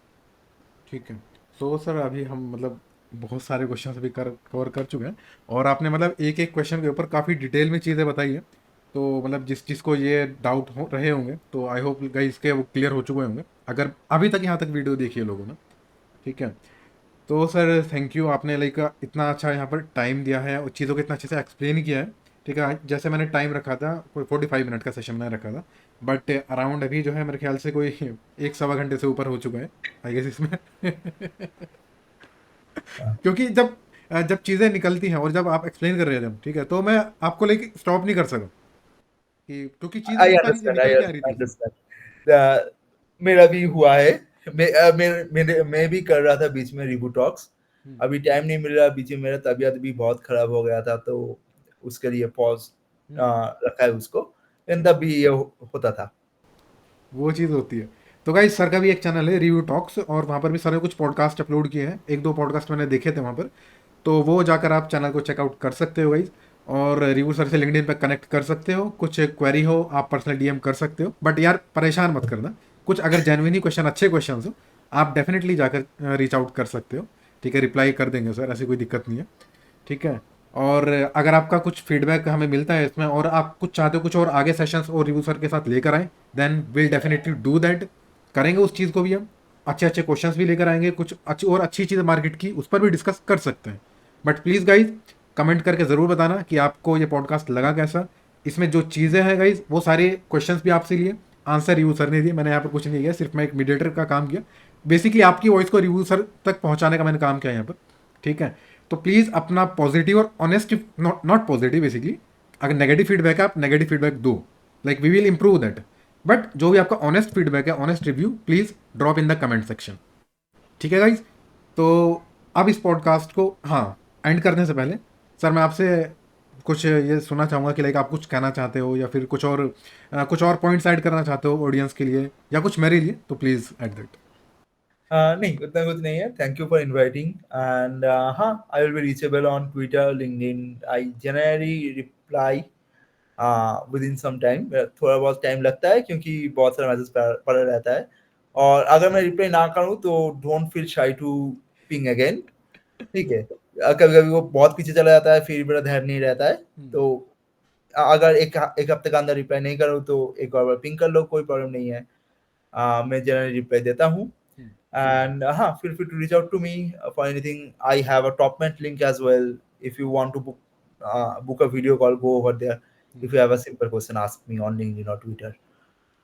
ठीक है। तो सर अभी हम मतलब बहुत सारे क्वेश्चन अभी कवर कर चुके हैं, और आपने मतलब एक एक क्वेश्चन के ऊपर काफ़ी डिटेल में चीज़ें बताई हैं। तो मतलब जिसको ये डाउट हो रहे होंगे, तो आई होप गाइस के वो क्लियर हो चुके होंगे, अगर अभी तक यहाँ तक वीडियो देखी है लोगों ने। ठीक है। तो सर थैंक यू, आपने लाइक इतना अच्छा यहाँ पर टाइम दिया है और चीज़ों को इतना अच्छे से एक्सप्लेन किया है। ठीक है, जैसे मैंने टाइम रखा था कोई 45 मिनट का सेशन मैंने रखा था, बट अराउंड अभी जो है मेरे ख्याल से कोई एक सवा घंटे से ऊपर हो चुका है आई गेस इसमें। क्योंकि जब चीज़ें निकलती हैं और जब आप एक्सप्लेन कर रहे थे, ठीक है, तो मैं आपको लाइक स्टॉप नहीं कर सका, कि क्योंकि चीज़ें आई वो सारी अंडरस्टैंड, आई निकल के आ रही थी इसमें। अंडरस्टैंड। मेरा भी हुआ है। मैं भी कर रहा था बीच में रिबू टॉक्स, अभी टाइम नहीं मिल रहा, बीच में मेरा तबीयत भी बहुत खराब हो गया था, तो उसके लिए पॉज़ रखा है उसको, लेकिन तब भी ये होता था। वो चीज़ होती है। तो गाइस सर का भी एक चैनल है रिव्यू टॉक्स, और वहाँ पर भी सर ने कुछ पॉडकास्ट अपलोड किए हैं, एक दो पॉडकास्ट मैंने देखे थे वहाँ पर, तो वो जाकर आप चैनल को चेकआउट कर सकते हो गाइज। और रिव्यू सर से लिंक्डइन पे कनेक्ट कर सकते हो, कुछ क्वेरी हो आप पर्सनल डीएम कर सकते हो, बट यार परेशान मत करना, कुछ अगर जेन्युइनली क्वेश्चन, अच्छे क्वेश्चन हो, आप डेफिनेटली जाकर रीच आउट कर सकते हो। ठीक है, रिप्लाई कर देंगे सर, ऐसी कोई दिक्कत नहीं है। ठीक है। और अगर आपका कुछ फीडबैक हमें मिलता है इसमें, और आप कुछ चाहते हो कुछ और आगे सेशंस और रिव्यू सर के साथ लेकर आए, then will definitely do that. करेंगे उस चीज़ को भी हम, अच्छे अच्छे क्वेश्चंस भी लेकर आएंगे, कुछ अच्छी और अच्छी चीज़ मार्केट की उस पर भी डिस्कस कर सकते हैं। बट प्लीज़ गाइज कमेंट करके ज़रूर बताना कि आपको ये पॉडकास्ट लगा कैसा। इसमें जो चीज़ें हैं गाइज वो सारे क्वेश्चंस भी आपसे लिए, आंसर रिव्यू सर ने दिए, मैंने यहाँ पर कुछ नहीं किया, सिर्फ मैं एक मीडिएटर का काम किया। बेसिकली आपकी वॉइस को रिव्यू सर तक पहुँचाने का मैंने काम किया यहाँ पर। ठीक है। तो प्लीज़ अपना पॉजिटिव और honest, not not positive basically, अगर नेगेटिव फीडबैक है आप नेगेटिव फीडबैक दो, like we will improve that. But जो भी आपका ऑनेस्ट फीडबैक है, honest review, please drop in the comment section. ठीक है गाइज। तो अब इस पॉडकास्ट को, हाँ, एंड करने से पहले सर मैं आपसे कुछ ये सुनना चाहूँगा कि लाइक आप कुछ कहना चाहते हो, या फिर कुछ और पॉइंट्स ऐड करना चाहते हो ऑडियंस के लिए या कुछ मेरे लिए, तो प्लीज़ ऐड दैट। नहीं, उतना कुछ नहीं है। Thank you for inviting and हाँ, I will be reachable on Twitter, LinkedIn. I generally reply within some time. थोड़ा बहुत टाइम लगता है क्योंकि बहुत सारा मैसेज पड़ा रहता है, और अगर मैं रिप्लाई ना करूँ तो don't feel shy to ping again. ठीक है। कभी-कभी वो बहुत पीछे चला जाता है, फिर मेरा ध्यान नहीं रहता है, तो अगर एक हफ्ते के अंदर रिप्लाई नहीं करूँ तो एक और बार पिंग कर लो, कोई प्रॉब्लम नहीं है। मैं जनरली रिप्लाई देता हूँ। And feel free to reach out to me for anything. I have a TopMate link as well. If you want to book a video call, go over there. If you have a simple question, ask me on LinkedIn or Twitter.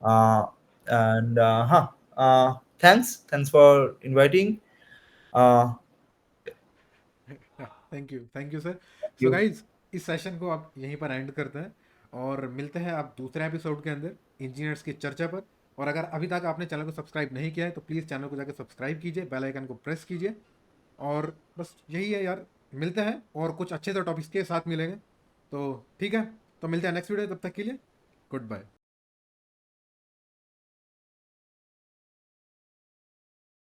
Uh, and thanks for inviting. Uh, thank you sir. So you. Guys इस session को आप यहीं पर and करते हैं, और मिलते हैं आप दूसरे एपिसोड के अंदर इंजीनियर्स की चर्चा पर। और अगर अभी तक आपने चैनल को सब्सक्राइब नहीं किया है तो प्लीज़ चैनल को जाकर सब्सक्राइब कीजिए, बेल आइकन को प्रेस कीजिए। और बस यही है यार, मिलते हैं और कुछ अच्छे से टॉपिक्स के साथ मिलेंगे। तो ठीक है, तो मिलते हैं नेक्स्ट वीडियो, तब तक के लिए गुड बाय।